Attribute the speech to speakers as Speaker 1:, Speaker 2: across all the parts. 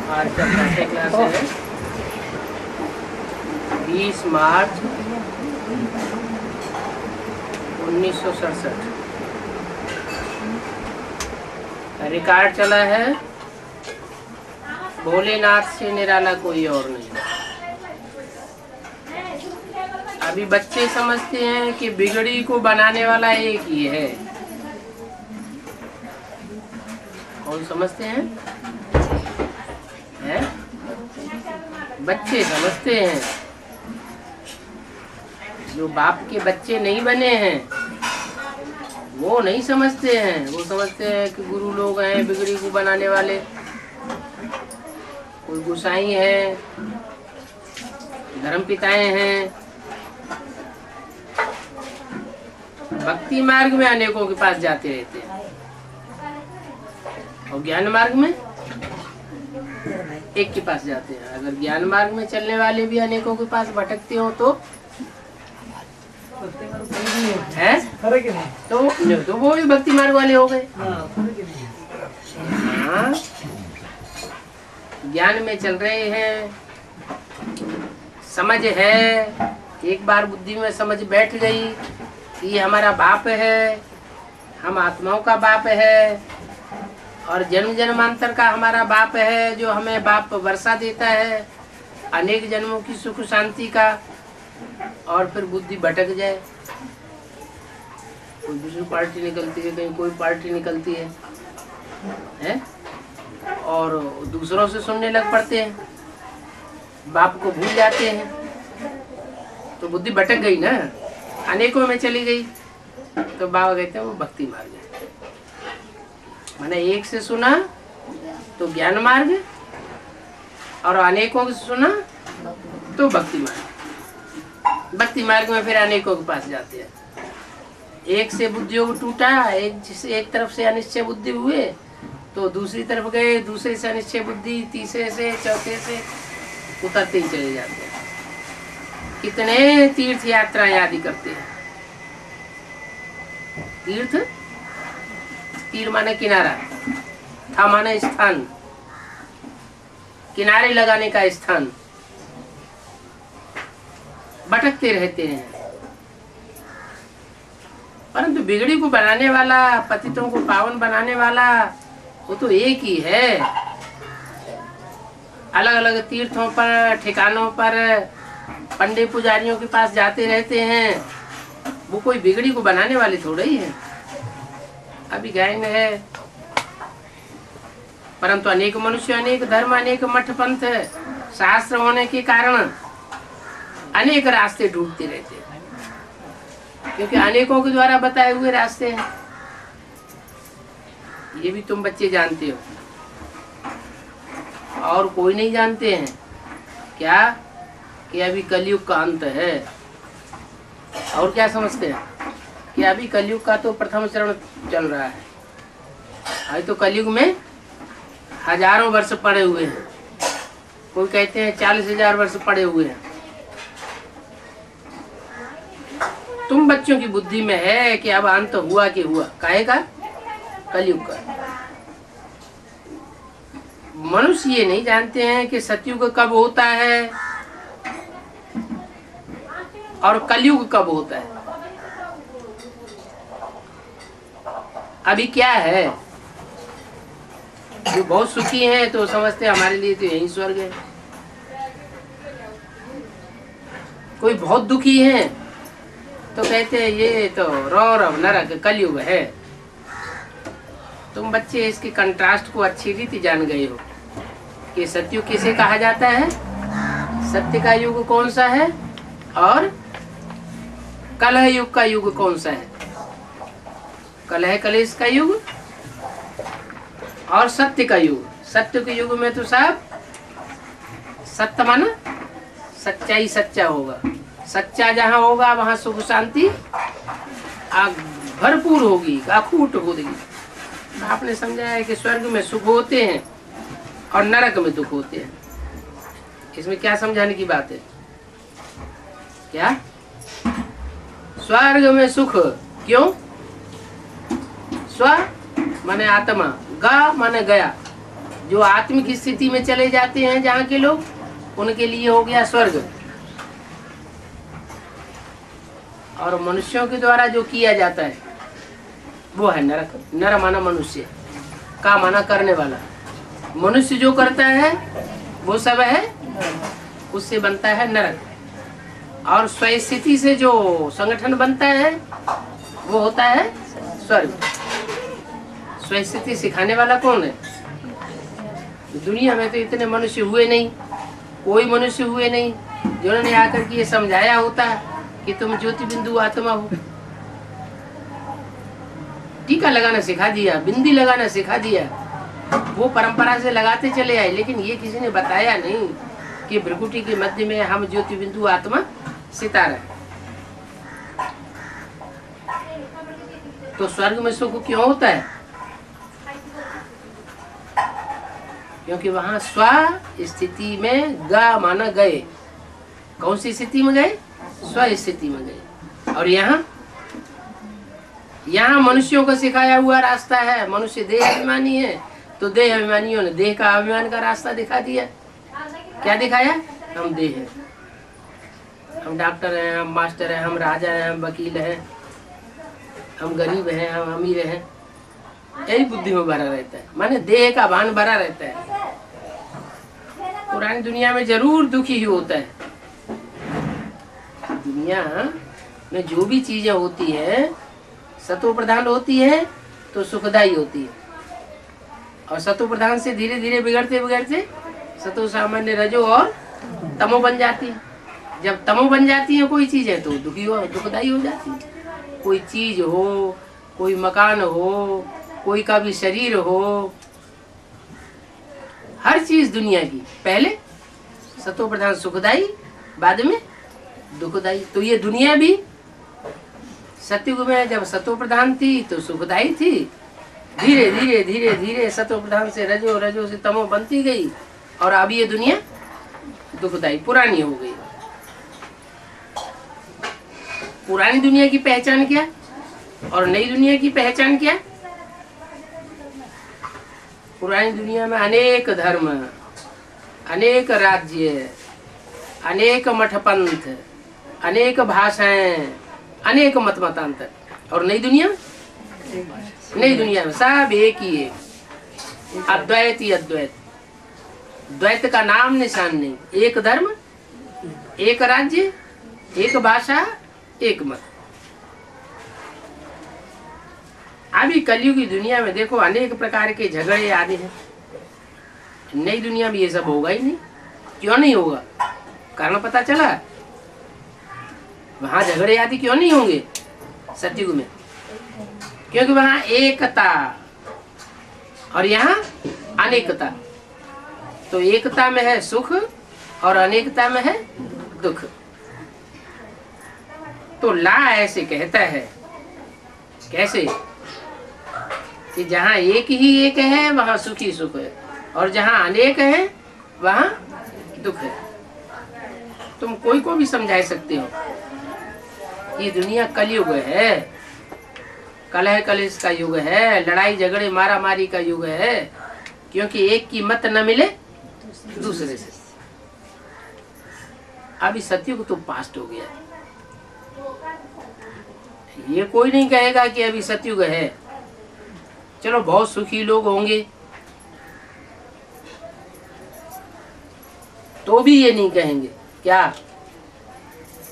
Speaker 1: आज का छठे क्लास है 20 मार्च 1967। रिकॉर्ड चला है भोलेनाथ से निराला कोई और नहीं। अभी बच्चे समझते हैं कि बिगड़ी को बनाने वाला एक ही है। कौन समझते हैं? बच्चे समझते हैं। जो बाप के बच्चे नहीं बने हैं वो नहीं समझते हैं। वो समझते हैं कि गुरु लोग हैं बिगड़ी को बनाने वाले, कोई गोसाई है, धर्म पिताएं हैं। भक्ति मार्ग में अनेकों के पास जाते रहते हैं और ज्ञान मार्ग में एक के पास जाते हैं। अगर ज्ञान मार्ग में चलने वाले भी अनेकों के पास भटकते हो तो है तो वो भी भक्ति मार्ग वाले हो गए। हाँ, ज्ञान में चल रहे हैं, समझ है, एक बार बुद्धि में समझ बैठ गई कि ये हमारा बाप है, हम आत्माओं का बाप है और जन्म जन्मांतर का हमारा बाप है, जो हमें बाप वर्षा देता है अनेक जन्मों की सुख शांति का। और फिर बुद्धि भटक जाए, कोई दूसरी पार्टी निकलती है, कहीं कोई पार्टी निकलती है और दूसरों से सुनने लग पड़ते हैं, बाप को भूल जाते हैं, तो बुद्धि भटक गई ना, अनेकों में चली गई। तो बाबा कहते हैं वो भक्ति मार्ग है। मैंने एक से सुना तो ज्ञान मार्ग और अनेकों से सुना तो भक्ति मार्ग। भक्ति मार्ग में फिर अनेकों के पास जाते हैं। एक से बुद्धि योग टूटा, एक तरफ से अनिश्चय बुद्धि हुए तो दूसरी तरफ गए, दूसरे से अनिश्चय बुद्धि, तीसरे से, चौथे से उतरते ही चले जाते हैं। कितने तीर्थ यात्राएं आदि करते हैं। तीर्थ, तीर माने किनारा, था माने स्थान, किनारे लगाने का स्थान। भटकते रहते हैं, परंतु बिगड़ी को बनाने वाला, पतितों को पावन बनाने वाला वो तो एक ही है। अलग अलग तीर्थों पर, ठिकानों पर पंडित पुजारियों के पास जाते रहते हैं, वो कोई बिगड़ी को बनाने वाले थोड़े ही है। अभी गाय में है, परंतु अनेक मनुष्य, अनेक धर्म, अनेक मठ पंथ शास्त्र होने के कारण अनेक रास्ते ढूंढते रहते हैं, क्योंकि अनेकों के द्वारा बताए हुए रास्ते हैं। ये भी तुम बच्चे जानते हो और कोई नहीं जानते हैं क्या कि अभी कलयुग का अंत है। और क्या समझते हैं कि अभी कलयुग का तो प्रथम चरण चल रहा है। अभी तो कलयुग में हजारों वर्ष पड़े हुए हैं, कोई कहते हैं 40,000 वर्ष पड़े हुए हैं। तुम बच्चों की बुद्धि में है कि अब अंत हुआ कि हुआ, काहे का? कलयुग का। मनुष्य ये नहीं जानते हैं कि सतयुग कब होता है और कलयुग कब होता है। अभी क्या है, जो बहुत सुखी हैं तो समझते हैं हमारे लिए तो यही स्वर्ग है। कोई बहुत दुखी है तो कहते हैं ये तो रौरव नरक कलयुग है। तुम बच्चे इसके कंट्रास्ट को अच्छी रीति जान गए हो कि सतयुग किसे कहा जाता है, सत्य का युग कौन सा है और कलह युग का युग कौन सा है। कलह कलेश का युग और सत्य का युग। सत्य के युग में तो साहब सत्य माना सच्चाई, सच्चा होगा। सच्चा जहाँ होगा वहाँ सुख शांति भरपूर होगी, अखूट होगी। आपने समझा है कि स्वर्ग में सुख होते हैं और नरक में दुख होते हैं। इसमें क्या समझाने की बात है? क्या स्वर्ग में सुख क्यों? स्व माने आत्मा, गा माने गया, जो आत्मिक स्थिति में चले जाते हैं जहाँ के लोग, उनके लिए हो गया स्वर्ग। और मनुष्यों के द्वारा जो किया जाता है वो है नरक। नर माना मनुष्य, का माना करने वाला। मनुष्य जो करता है वो सब है, उससे बनता है नरक। और स्वस्थिति से जो संगठन बनता है वो होता है स्वर्ग। स्वस्थिति सिखाने वाला कौन है? दुनिया में तो इतने मनुष्य हुए नहीं, कोई मनुष्य हुए नहीं जिन्होंने आकर के ये समझाया होता कि तुम ज्योति बिंदु आत्मा हो। टीका लगाना सिखा दिया, बिंदी लगाना सिखा दिया, वो परंपरा से लगाते चले आए, लेकिन ये किसी ने बताया नहीं कि भ्रकुटी के मध्य में हम ज्योति बिंदु आत्मा सितारा। तो स्वर्ग में सुख क्यों होता है? क्योंकि वहां स्व स्थिति में ग माना गए। कौन सी स्थिति में गए? स्व स्थिति में गए। और यहाँ मनुष्यों को सिखाया हुआ रास्ता है। मनुष्य देह अभिमानी है, तो देह अभिमानियों ने देह का अभिमान का रास्ता दिखा दिया। क्या दिखाया? हम देह हैं, हम डॉक्टर हैं, हम मास्टर हैं, हम राजा हैं, हम वकील हैं, हम गरीब हैं, हम अमीर हैं। यही बुद्धि में भरा रहता है, माने देह का भान भरा रहता है। पुरानी दुनिया में जरूर दुखी ही होता है। दुनिया में जो भी चीजें होती है सत्व प्रधान होती है तो सुखदायी होती है, और सत्व प्रधान से धीरे धीरे बिगड़ते बिगड़ते सत्व सामान्य रजो और तमो बन जाती है। जब तमो बन जाती है कोई चीज है तो दुखदायी हो जाती है। कोई चीज हो, कोई मकान हो, कोई का भी शरीर हो, हर चीज दुनिया की पहले सत्व प्रधान सुखदायी, बाद में दुखदायी। तो ये दुनिया भी सत्युग में जब सत्व प्रधान थी तो सुखदायी थी, धीरे धीरे धीरे धीरे सत्व प्रधान से रजो, रजो से तमो बनती गई, और अब ये दुनिया दुखदायी पुरानी हो गई। पुरानी दुनिया की पहचान क्या और नई दुनिया की पहचान क्या? पुरानी दुनिया में अनेक धर्म, अनेक राज्य, अनेक मठपंथ, अनेक भाषाएं, अनेक मत मतांतर। और नई दुनिया में सब एक ही है, अद्वैत ही अद्वैत। द्वैत का नाम निशान नहीं। एक धर्म, एक राज्य, एक भाषा, एक मत। अभी कलयुग की दुनिया में देखो अनेक प्रकार के झगड़े आदि हैं। नई दुनिया में ये सब होगा ही नहीं। क्यों नहीं होगा? कारण पता चला। वहां झगड़े आदि क्यों नहीं होंगे सतयुग में? क्योंकि वहां एकता और यहाँ अनेकता। तो एकता में है सुख और अनेकता में है दुख। तो ला ऐसे कहता है, कैसे कि जहाँ एक ही एक है वहाँ सुख ही सुख है, और जहाँ अनेक है वहाँ दुख है। तुम कोई को भी समझा सकते हो। ये दुनिया कलयुग है, कलह कलेश का युग है, लड़ाई झगड़े मारा मारी का युग है। क्योंकि एक की मत न मिले दूसरे से। अभी सतयुग तो पास्ट हो गया। ये कोई नहीं कहेगा कि अभी सतयुग है। चलो बहुत सुखी लोग होंगे तो भी ये नहीं कहेंगे क्या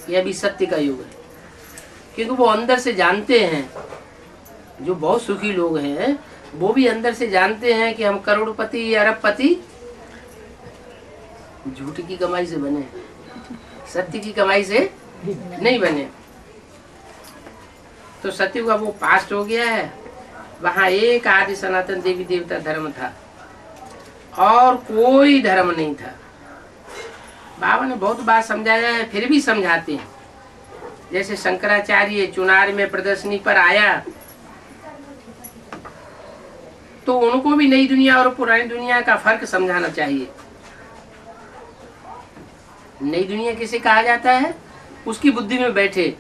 Speaker 1: ये अभी सत्य का युग है। क्योंकि वो अंदर से जानते हैं, जो बहुत सुखी लोग हैं वो भी अंदर से जानते हैं कि हम करोड़पति या अरबपति झूठ की कमाई से बने, सत्य की कमाई से नहीं बने। तो सतयुग का वो पास्ट हो गया है। वहाँ एक आदि सनातन देवी देवता धर्म था और कोई धर्म नहीं था। बाबा ने बहुत बार समझाया है, फिर भी समझाते हैं। जैसे शंकराचार्य चुनार में प्रदर्शनी पर आया तो उनको भी नई दुनिया और पुरानी दुनिया का फर्क समझाना चाहिए। नई दुनिया किसे कहा जाता है? उसकी बुद्धि में बैठे।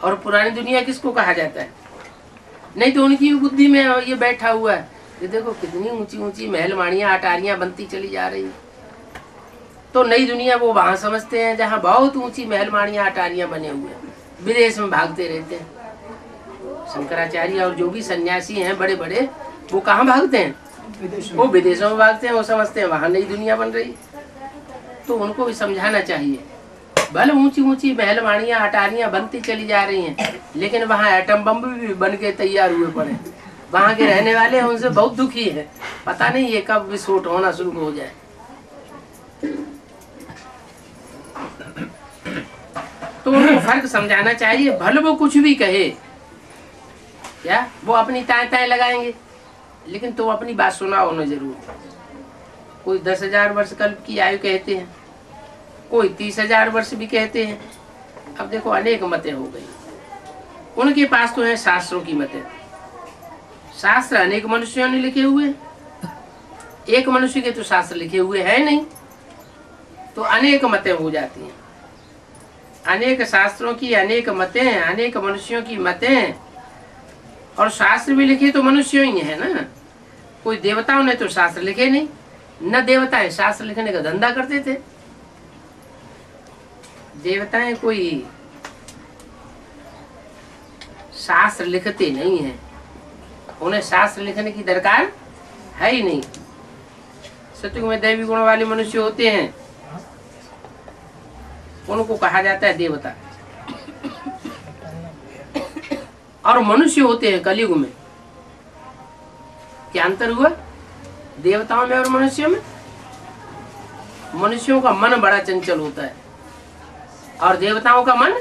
Speaker 1: और पुरानी दुनिया किसको कहा जाता है? नहीं तो उनकी बुद्धि में ये बैठा हुआ है कि देखो कितनी ऊंची ऊंची महलमाड़ियाँ अटारियाँ बनती चली जा रही। तो नई दुनिया वो वहाँ समझते हैं जहाँ बहुत ऊंची महलमाड़ियाँ अटारियाँ बने हुए हैं, विदेश में भागते रहते हैं। शंकराचार्य और जो भी सन्यासी हैं बड़े बड़े, वो कहाँ भागते हैं? वो विदेशों में भागते हैं। वो समझते हैं वहाँ नई दुनिया बन रही। तो उनको भी समझाना चाहिए, भले ऊंची ऊंची महलमाड़ियाँ अटारियाँ बनती चली जा रही हैं, लेकिन वहाँ एटम बम भी बन के तैयार हुए पड़े। वहाँ के रहने वाले हैं उनसे बहुत दुखी है, पता नहीं ये कब विस्फोट होना शुरू हो जाए। तो उनको फर्क समझाना चाहिए। भले वो कुछ भी कहे, क्या वो अपनी ताएं ताएं लगाएंगे, लेकिन तो अपनी बात सुनाओ उन्हें जरूर। कोई 10,000 वर्ष कल्प की आयु कहते हैं, कोई 30,000 वर्ष भी कहते हैं। अब देखो अनेक मतें हो गई। उनके पास तो है शास्त्रों की मतें। शास्त्र अनेक मनुष्यों ने लिखे हुए, एक मनुष्य के तो शास्त्र लिखे हुए है नहीं, तो अनेक मतें हो जाती हैं। अनेक शास्त्रों की अनेक मतें, अनेक मनुष्यों की मतें, और शास्त्र भी लिखे तो मनुष्यों ही है ना। कोई देवताओं ने तो शास्त्र लिखे नहीं, न देवताएं शास्त्र लिखने का धंधा करते थे। देवताएं कोई शास्त्र लिखते नहीं हैं, उन्हें शास्त्र लिखने की दरकार है ही नहीं। सतयुग में दैवी गुण वाले मनुष्य होते हैं, उनको कहा जाता है देवता। और मनुष्य होते हैं कलयुग में। क्या अंतर हुआ देवताओं में और मनुष्यों में? मनुष्यों का मन बड़ा चंचल होता है और देवताओं का मन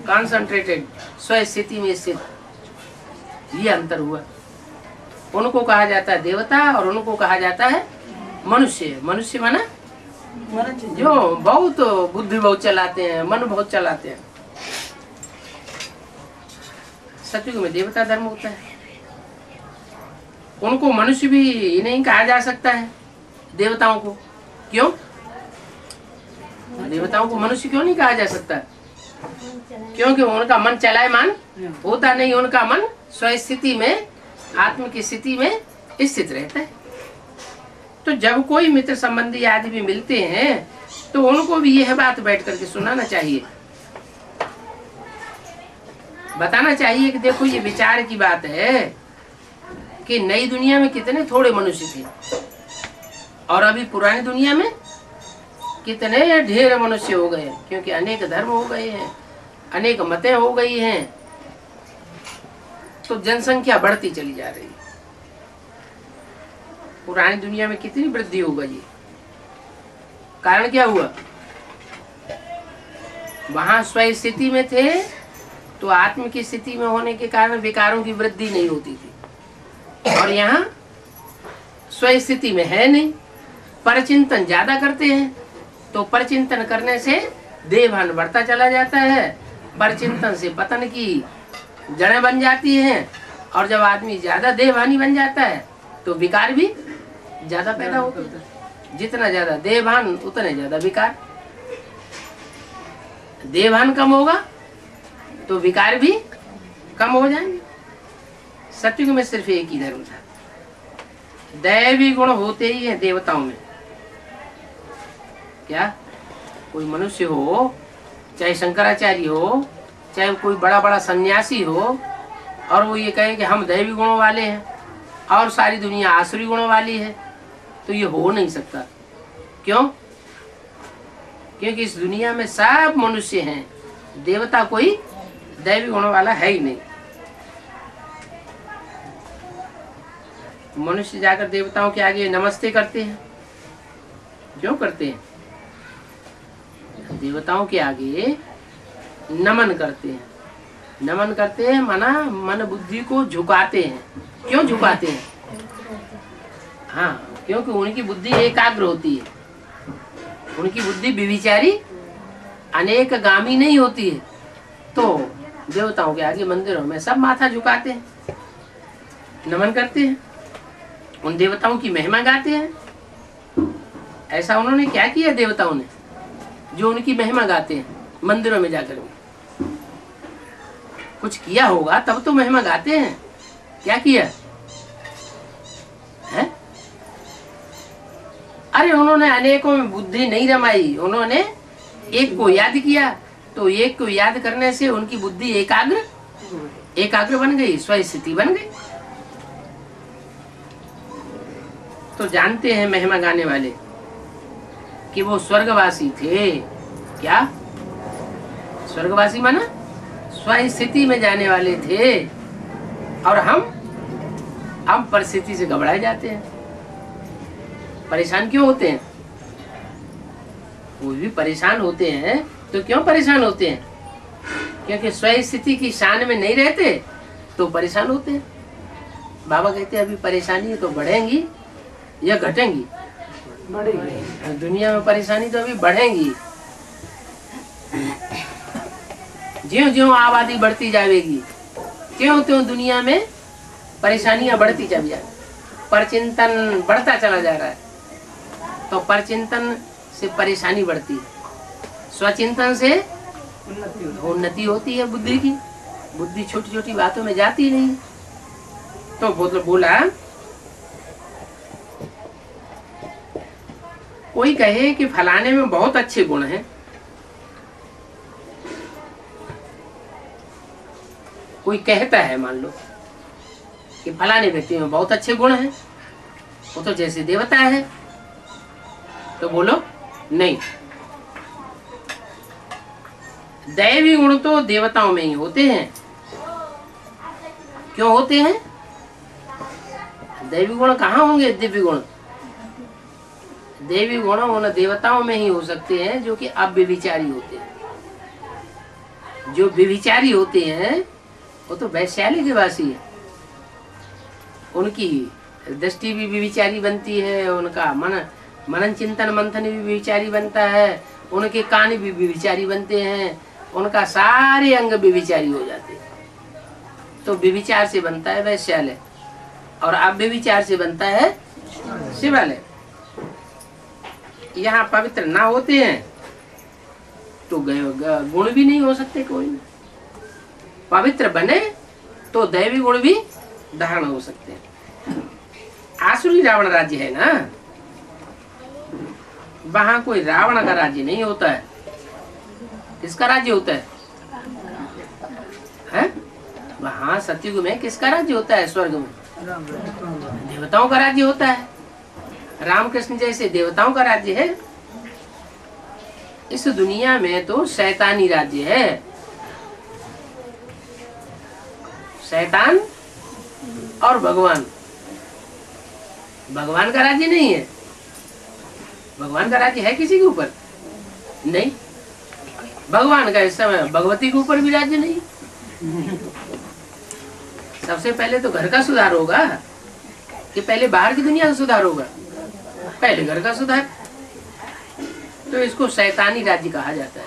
Speaker 1: कॉन्सेंट्रेटेड, स्व स्थिति में स्थित। ये अंतर हुआ। उनको कहा जाता है देवता और उनको कहा जाता है मनुष्य। मनुष्य माना जो बहुत बुद्धि बहुत चलाते हैं, मन बहुत चलाते हैं। सतयुग में देवता धर्म होता है। उनको मनुष्य भी नहीं कहा जा सकता है, देवताओं को। क्यों? देवताओं को मनुष्य क्यों नहीं कहा जा सकता? क्योंकि उनका मन चलायमान होता नहीं, उनका मन स्वस्थिति में, आत्म की स्थिति में स्थित रहता है। तो जब कोई मित्र संबंधी आदि भी मिलते हैं तो उनको भी यह बात बैठ करके सुनाना चाहिए, बताना चाहिए कि देखो ये विचार की बात है कि नई दुनिया में कितने थोड़े मनुष्य थे और अभी पुरानी दुनिया में कितने ढेर मनुष्य हो गए, क्योंकि अनेक धर्म हो गए हैं, अनेक मतें हो गई हैं, तो जनसंख्या बढ़ती चली जा रही है। पुरानी दुनिया में कितनी वृद्धि हो गई, कारण क्या हुआ? वहां स्व स्थिति में थे तो आत्म की स्थिति में होने के कारण विकारों की वृद्धि नहीं होती थी, और यहाँ स्व स्थिति में है नहीं, परचिंतन ज्यादा करते हैं, तो परचिंतन करने से देहभान बढ़ता चला जाता है, परचिंतन से पतन की जड़ें बन जाती हैं, और जब आदमी ज्यादा देहभानी बन जाता है तो विकार भी ज्यादा पैदा होते हैं। जितना ज्यादा देहभान उतने ज्यादा विकार। देहभान कम होगा तो विकार भी कम हो जाएंगे। सतयुग में सिर्फ एक ही धर्म था, दैवी गुण होते ही है देवताओं में। क्या कोई मनुष्य हो, चाहे शंकराचार्य हो, चाहे कोई बड़ा बड़ा सन्यासी हो, और वो ये कहे कि हम दैवी गुणों वाले हैं और सारी दुनिया आसुरी गुणों वाली है, तो ये हो नहीं सकता। क्यों? क्योंकि इस दुनिया में सब मनुष्य हैं, देवता कोई दैवी गुणों वाला है ही नहीं। मनुष्य जाकर देवताओं के आगे नमस्ते करते हैं। क्यों करते हैं? देवताओं के आगे नमन करते हैं। नमन करते हैं माना मन बुद्धि को झुकाते हैं। क्यों झुकाते हैं? हाँ, क्योंकि उनकी बुद्धि एकाग्र होती है, उनकी बुद्धि विविचारी अनेक गामी नहीं होती है। तो देवताओं के आगे मंदिरों में सब माथा झुकाते हैं, नमन करते हैं, उन देवताओं की महिमा गाते हैं। ऐसा उन्होंने क्या किया देवताओं ने, जो उनकी महिमा गाते हैं मंदिरों में जाकर? कुछ किया होगा तब तो महिमा गाते हैं। क्या किया? उन्होंने अनेकों में बुद्धि नहीं रमाई, उन्होंने एक को याद किया, तो एक को याद करने से उनकी बुद्धि एकाग्र बन गई, स्वस्थिति बन गई। तो जानते हैं महिमा गाने वाले कि वो स्वर्गवासी थे। क्या स्वर्गवासी माना स्वस्थिति में जाने वाले थे, और हम परिस्थिति से घबराए जाते हैं। परेशान क्यों होते हैं? वो भी परेशान होते हैं तो क्यों परेशान होते हैं? क्योंकि स्वस्थिति की शान में नहीं रहते तो परेशान होते हैं। बाबा कहते हैं अभी परेशानी तो बढ़ेंगी या घटेंगी? बढ़ेगी। दुनिया में परेशानी तो अभी बढ़ेंगी। ज्यों ज्यों आबादी बढ़ती जाएगी त्यों त्यों दुनिया में परेशानियां बढ़ती चली जाए, परचिंतन बढ़ता चला जा रहा है। तो परचिंतन से परेशानी बढ़ती है, स्वचिंतन से उन्नति होती है बुद्धि की। बुद्धि छोटी छोटी बातों में जाती नहीं। तो बोला कोई कहे कि फलाने में बहुत अच्छे गुण हैं, कोई कहता है मान लो कि फलाने व्यक्ति में बहुत अच्छे गुण हैं, वो तो जैसे देवता है, तो बोलो नहीं, दैवी गुण तो देवताओं में ही होते हैं। क्यों होते हैं? दैवी गुण कहाँ होंगे? दिव्य गुण, देवी गुण उन देवताओं में ही हो सकते हैं जो कि अव्यभिचारी होते हैं। जो व्यभिचारी होते हैं वो तो वैश्यालय के वासी है, उनकी दृष्टि भी व्यभिचारी बनती है, उनका मनन चिंतन मंथन भी व्यभिचारी बनता है, उनके कान भी व्यभिचारी बनते हैं, उनका सारे अंग व्यभिचारी हो जाते हैं। तो व्यभिचार से बनता है वैश्यालय और अव्यभिचार से बनता है शिवालय। यहाँ पवित्र ना होते हैं तो गुण भी नहीं हो सकते कोई नहीं। पवित्र बने तो दैवी गुण भी धारण हो सकते हैं। आसुरी रावण राज्य है ना, वहां कोई रावण का राज्य नहीं होता है। किसका राज्य होता है? वहां सतयुग में किसका राज्य होता है? स्वर्ग में देवताओं का राज्य होता है। रामकृष्ण जैसे देवताओं का राज्य है। इस दुनिया में तो शैतानी राज्य है। शैतान और भगवान, भगवान का राज्य नहीं है। भगवान का राज्य है किसी के ऊपर नहीं। भगवान का इस समय भगवती के ऊपर भी राज्य नहीं। सबसे पहले तो घर का सुधार होगा कि पहले बाहर की दुनिया का सुधार होगा? पहले घर का सुधार। तो इसको शैतानी राज्य कहा जाता है।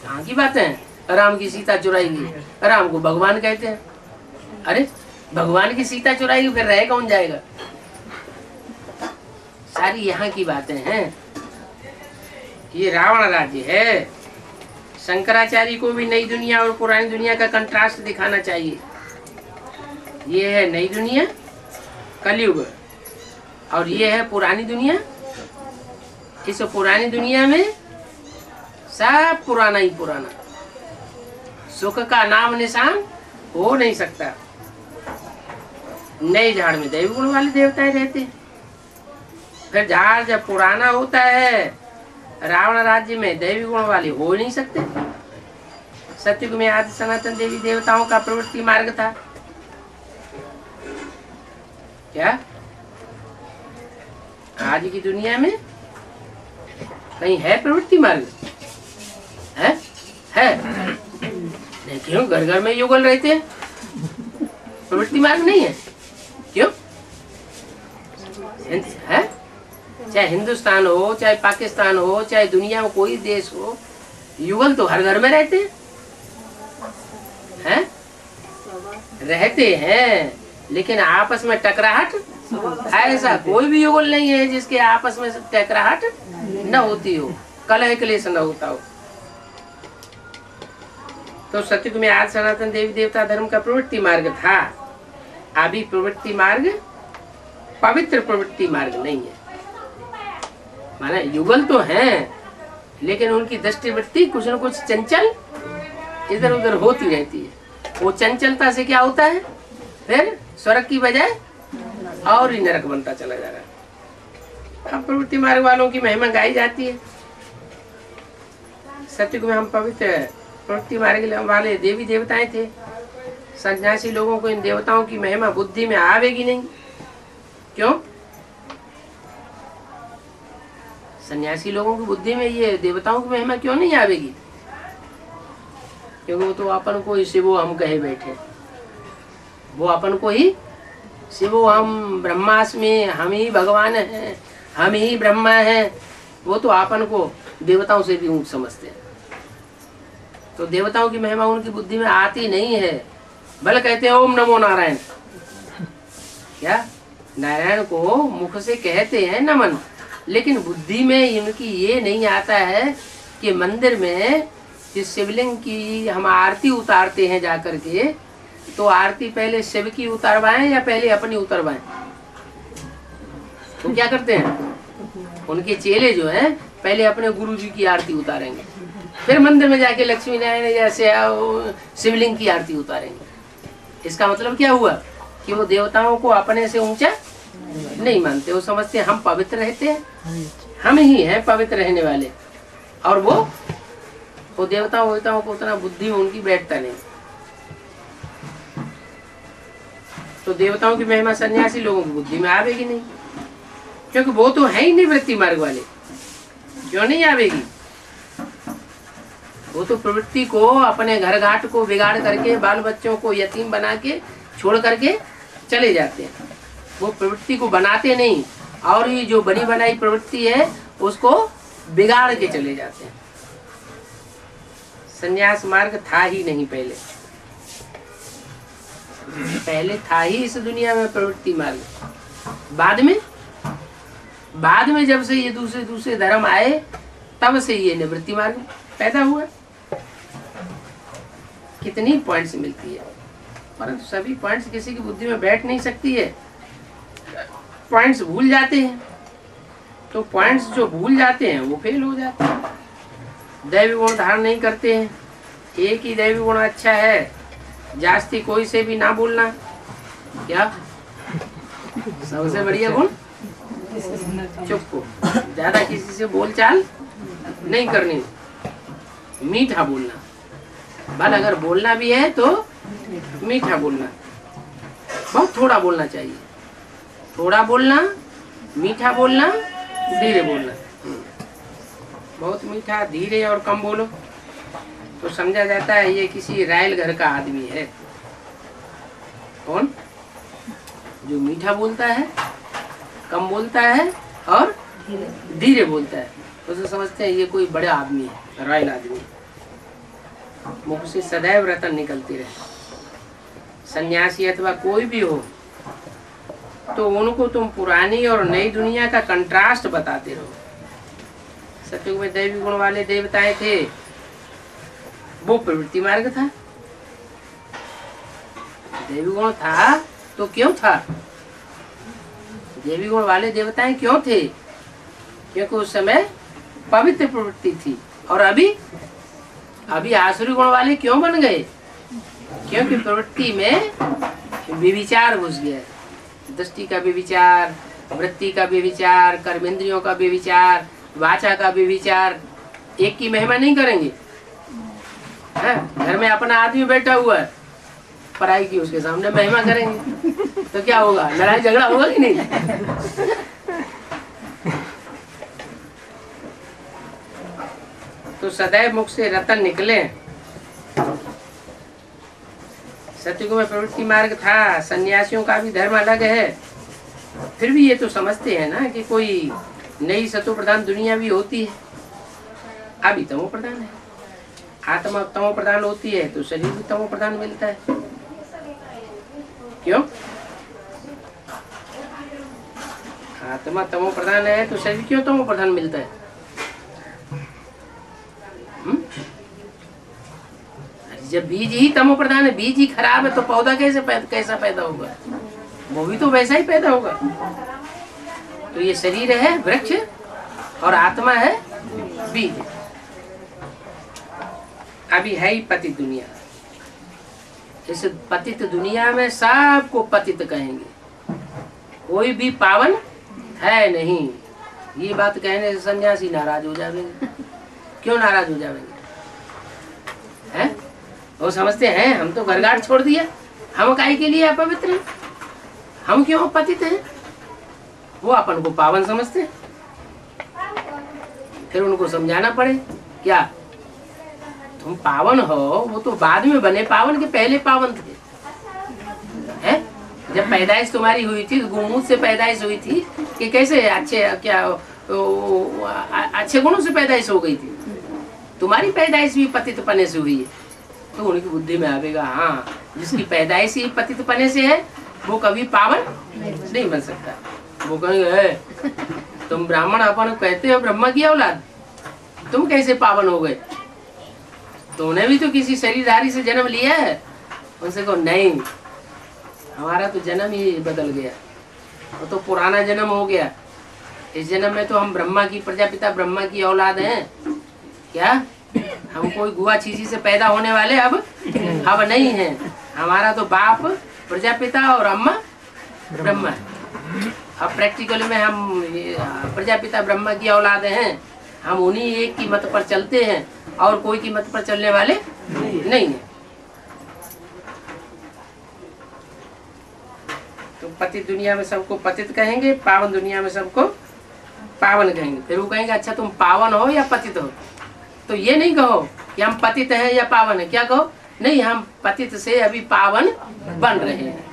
Speaker 1: कहाँ की बात है? राम की सीता चुराएगी, राम को भगवान कहते हैं। अरे भगवान की सीता चुराएगी फिर रह कौन जाएगा? सारी यहाँ की बातें हैं। ये रावण राज्य है। शंकराचार्य को भी नई दुनिया और पुरानी दुनिया का कंट्रास्ट दिखाना चाहिए। ये है नई दुनिया कलयुग और ये है पुरानी दुनिया। इस पुरानी दुनिया में सब पुराना ही पुराना, सुख का नाम निशान हो नहीं सकता। नए झाड़ में दैवी गुण वाले देवताएं रहते हैं। फिर झाड़ जब पुराना होता है, रावण राज्य में दैवी गुण वाले हो नहीं सकते। सतयुग में आदि सनातन देवी देवताओं का प्रवृत्ति मार्ग था। क्या आज की दुनिया में कहीं है प्रवृत्ति मार्ग? है? क्यों घर घर में युगल रहते हैं, प्रवृत्ति मार्ग नहीं है? क्यों है? चाहे हिंदुस्तान हो, चाहे पाकिस्तान हो, चाहे दुनिया में कोई देश हो, युगल तो हर घर में रहते हैं। रहते हैं लेकिन आपस में टकराहट, ऐसा कोई भी युगल नहीं है जिसके आपस में टकराहट न होती हो, कलह क्लेश न होता हो। तो सतयुग में आदि सनातन देवी देवता धर्म का प्रवृत्ति मार्ग था। अभी प्रवृत्ति मार्ग पवित्र प्रवृत्ति मार्ग नहीं है। माने युगल तो हैं, लेकिन उनकी दृष्टिवृत्ति कुछ न कुछ चंचल इधर उधर होती रहती है। वो चंचलता से क्या होता है, फिर स्वर्ग की बजाय और ही नरक बनता चला जा रहा है। अब प्रवृत्ति मार्ग वालों की महिमा गाई जाती है। सत्युग में हम पवित्र प्रवृत्ति मार्ग वाले देवी देवताएं थे। सन्यासी लोगों को इन देवताओं की महिमा बुद्धि में आवेगी नहीं। क्यों? सन्यासी लोगों की बुद्धि में ये देवताओं की महिमा क्यों नहीं आवेगी? क्योंकि वो तो अपन को ही शिवो हम कहे बैठे। वो अपन को ही शिवो हम ब्रह्मास्मि, हम ही भगवान हैं, हम ही ब्रह्मा हैं। वो तो अपन को देवताओं से भी ऊंच समझते हैं। तो देवताओं की महिमा उनकी बुद्धि में आती नहीं है। भले कहते हैं ओम नमो नारायण, क्या नारायण को मुख से कहते हैं नमन, लेकिन बुद्धि में इनकी ये नहीं आता है कि मंदिर में जिस शिवलिंग की हम आरती उतारते हैं जाकर के, तो आरती पहले शिव की उतारवाएं या पहले अपनी उतारवाएं? तो क्या करते हैं उनके चेले जो हैं, पहले अपने गुरु जी की आरती उतारेंगे, फिर मंदिर में जाके लक्ष्मी नारायण जैसे शिवलिंग की आरती उतारेंगे। इसका मतलब क्या हुआ कि वो देवताओं को अपने से ऊंचा नहीं मानते। वो समझते हैं हम पवित्र रहते हैं, हम ही हैं पवित्र रहने वाले, और वो देवताओं को उतना बुद्धि में उनकी बैठता नहीं। तो देवताओं की महिमा सन्यासी लोगों की बुद्धि में आवेगी नहीं, क्योंकि वो तो है ही नहीं वृत्ति मार्ग वाले। क्यों नहीं आवेगी? वो तो प्रवृत्ति को, अपने घर घाट को बिगाड़ करके, बाल बच्चों को यतीम बना के छोड़ करके चले जाते हैं। वो प्रवृत्ति को बनाते नहीं, और ये जो बनी बनाई प्रवृत्ति है उसको बिगाड़ के चले जाते हैं। संन्यास मार्ग था ही नहीं पहले। पहले था ही इस दुनिया में प्रवृत्ति मार्ग। बाद में जब से ये दूसरे धर्म आए, तब से ये निवृत्ति मार्ग पैदा हुआ। कितनी पॉइंट्स मिलती है, परंतु सभी पॉइंट्स किसी की बुद्धि में बैठ नहीं सकती है। पॉइंट्स भूल जाते हैं, तो पॉइंट्स जो भूल जाते हैं वो फेल हो जाते हैं। दैवी गुण धारण नहीं करते हैं। एक ही दैवी गुण अच्छा है, जास्ती कोई से भी ना बोलना। क्या सबसे बढ़िया गुण? चुप को, ज्यादा किसी से बोलचाल नहीं करनी, मीठा बोलना। भले अगर बोलना भी है तो मीठा बोलना, बहुत थोड़ा बोलना चाहिए। थोड़ा बोलना, मीठा बोलना, धीरे बोलना। बहुत मीठा, धीरे और कम बोलो तो समझा जाता है ये किसी रायल घर का आदमी है। कौन? जो मीठा बोलता है, कम बोलता है और धीरे बोलता है, उसे समझते हैं ये कोई बड़ा आदमी है, रायल आदमी है। मुख से सदैव रतन निकलती रहे। सन्यासी अथवा कोई भी हो, तो उनको तुम पुरानी और नई दुनिया का कंट्रास्ट बताते रहो। सतयुग में दैवी गुण वाले देवताएं थे, वो प्रवृत्ति मार्ग था। देवी गुण था तो क्यों था? देवी गुण वाले देवताएं क्यों थे? क्योंकि उस समय पवित्र प्रवृत्ति थी। और अभी आसुरी गुण वाले क्यों बन गए? क्योंकि प्रवृत्ति में विविचार घुस गया। दृष्टि का विविचार, वृत्ति का विविचार, कर्मेंद्रियों का विविचार, वाचा का विविचार। एक की महिमा नहीं करेंगे। घर में अपना आदमी बैठा हुआ है, पराई की उसके सामने महिमा करेंगे तो क्या होगा? लड़ाई झगड़ा होगा कि नहीं? तो सदैव मुख से रतन निकले। सतयुग में प्रवृत्ति मार्ग था, सन्यासियों का भी धर्म अलग है। फिर भी ये तो समझते हैं ना कि कोई नई सतो प्रधान दुनिया भी होती है। अभी तमो प्रधान है, आत्मा तमो प्रधान होती है तो शरीर भी तमो प्रधान मिलता है। क्यों? आत्मा तमो प्रधान है तो शरीर क्यों तमो प्रधान मिलता है? जब बीज ही तमो प्रधान है, बीज ही खराब है, तो पौधा कैसा पैदा होगा? वो भी तो वैसा ही पैदा होगा। तो ये शरीर है वृक्ष और आत्मा है बीज। अभी है ही पतित दुनिया। इस पतित दुनिया में सबको पतित कहेंगे, कोई भी पावन है नहीं। ये बात कहने से सन्यासी नाराज हो जाएंगे। क्यों नाराज हो जाएंगे? हैं? वो समझते हैं हम तो घरगार छोड़ दिया, हम काहे के लिए अपवित्र हैं, हम क्यों पतित हैं? वो अपन को पावन समझते हैं। फिर उनको समझाना पड़े क्या तुम पावन हो, वो तो बाद में बने पावन के पहले पावन थे। हैं? जब पैदाइश तुम्हारी हुई थी, गोमूत्र से पैदाइश हुई थी कि कैसे अच्छे क्या अच्छे गुणों से पैदाइश हो गई थी। तुम्हारी पैदाइश भी पतित पने से हुई है। तो उनकी बुद्धि में आवेगा हाँ, जिसकी पैदाइश ही पतित पने से है वो कभी पावन नहीं बन सकता। वो कहेंगे तुम ब्राह्मण अपन कहते हो ब्रह्मा की औलाद, तुम कैसे पावन हो गए? तुमने भी तो किसी शरीरधारी से जन्म लिया है। उनसे कहो नहीं, हमारा तो जन्म ही बदल गया, वो तो पुराना जन्म हो गया। इस जन्म में तो हम ब्रह्मा की प्रजापिता ब्रह्मा की औलाद हैं। क्या हम कोई गुआ चीजी से पैदा होने वाले अब नहीं हैं। हमारा तो बाप प्रजापिता और अम्मा ब्रह्मा है। अब प्रैक्टिकल में हम प्रजापिता ब्रह्मा की औलाद हैं। हम उन्हीं एक की मत पर चलते हैं और कोई की मत पर चलने वाले नहीं है। तो पतित दुनिया में सबको पतित कहेंगे, पावन दुनिया में सबको पावन कहेंगे। फिर वो कहेंगे अच्छा तुम पावन हो या पतित हो? तो ये नहीं कहो कि हम पतित हैं या पावन है। क्या कहो? नहीं, हम पतित से अभी पावन बन रहे हैं।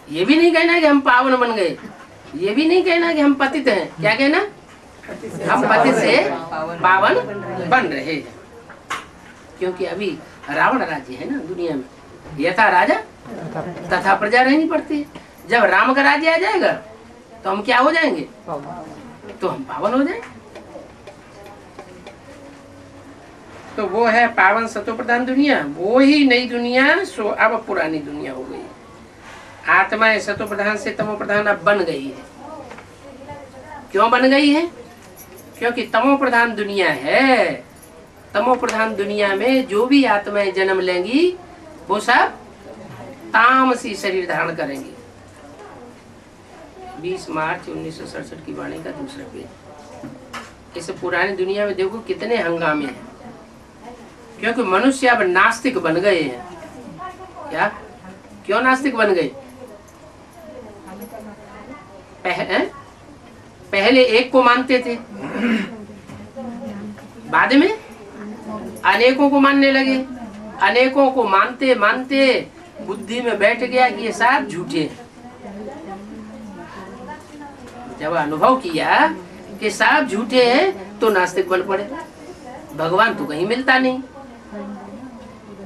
Speaker 1: ये भी नहीं कहना कि हम पावन बन गए, ये भी नहीं कहना कि हम पतित हैं। क्या कहना? हम पतित से पावन बन रहे हैं। क्योंकि अभी रावण राज्य है ना दुनिया में, यथा राजा तथा प्रजा रहनी पड़ती है। जब राम का राज्य आ जाएगा तो हम क्या हो जाएंगे? तो हम पावन हो जाएंगे। तो वो है पावन सतो प्रधान दुनिया, वो ही नई दुनिया सो अब पुरानी दुनिया हो गई। आत्मा सतो प्रधान से तमो प्रधान अब बन गई है। क्यों बन गई है? क्योंकि तमो प्रधान दुनिया है। तमो प्रधान दुनिया में जो भी आत्माएं जन्म लेंगी वो सब तामसी शरीर धारण करेंगी। 20 मार्च 1967 की वाणी का दूसरा पेज। इस पुरानी दुनिया में देखो कितने हंगामे हैं, क्योंकि मनुष्य अब नास्तिक बन गए हैं। क्या? क्यों नास्तिक बन गए? पहले एक को मानते थे, बाद में अनेकों को मानने लगे। अनेकों को मानते मानते बुद्धि में बैठ गया कि ये सब झूठे हैं। जब अनुभव किया कि सब झूठे हैं तो नास्तिक बन पड़े। भगवान तो कहीं मिलता नहीं।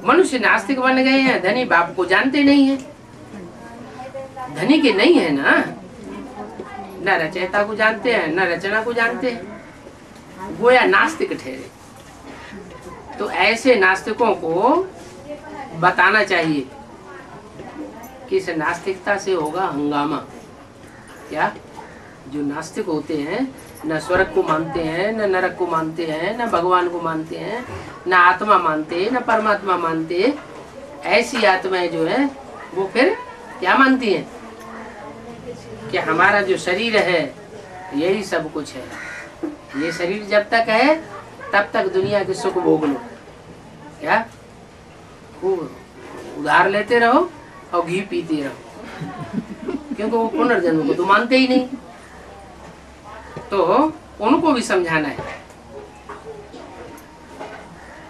Speaker 1: मनुष्य नास्तिक बन गए हैं। धनी बाप को जानते नहीं है, धनी के नहीं है ना, न रचयिता को जानते हैं न रचना को जानते हैं, गोया नास्तिक ठहरे। तो ऐसे नास्तिकों को बताना चाहिए कि इस नास्तिकता से होगा हंगामा। क्या? जो नास्तिक होते हैं न स्वर्ग को मानते हैं, न नरक को मानते हैं, न भगवान को मानते हैं, न आत्मा मानते, न परमात्मा मानते, ऐसी आत्माएं जो है वो फिर क्या मानती हैं कि हमारा जो शरीर है यही सब कुछ है। ये शरीर जब तक है तब तक दुनिया के सुख भोग लो। क्या? खूब उधार लेते रहो और घी पीते रहो, क्योंकि वो पुनर्जन्म को तो मानते ही नहीं। तो उनको भी समझाना है।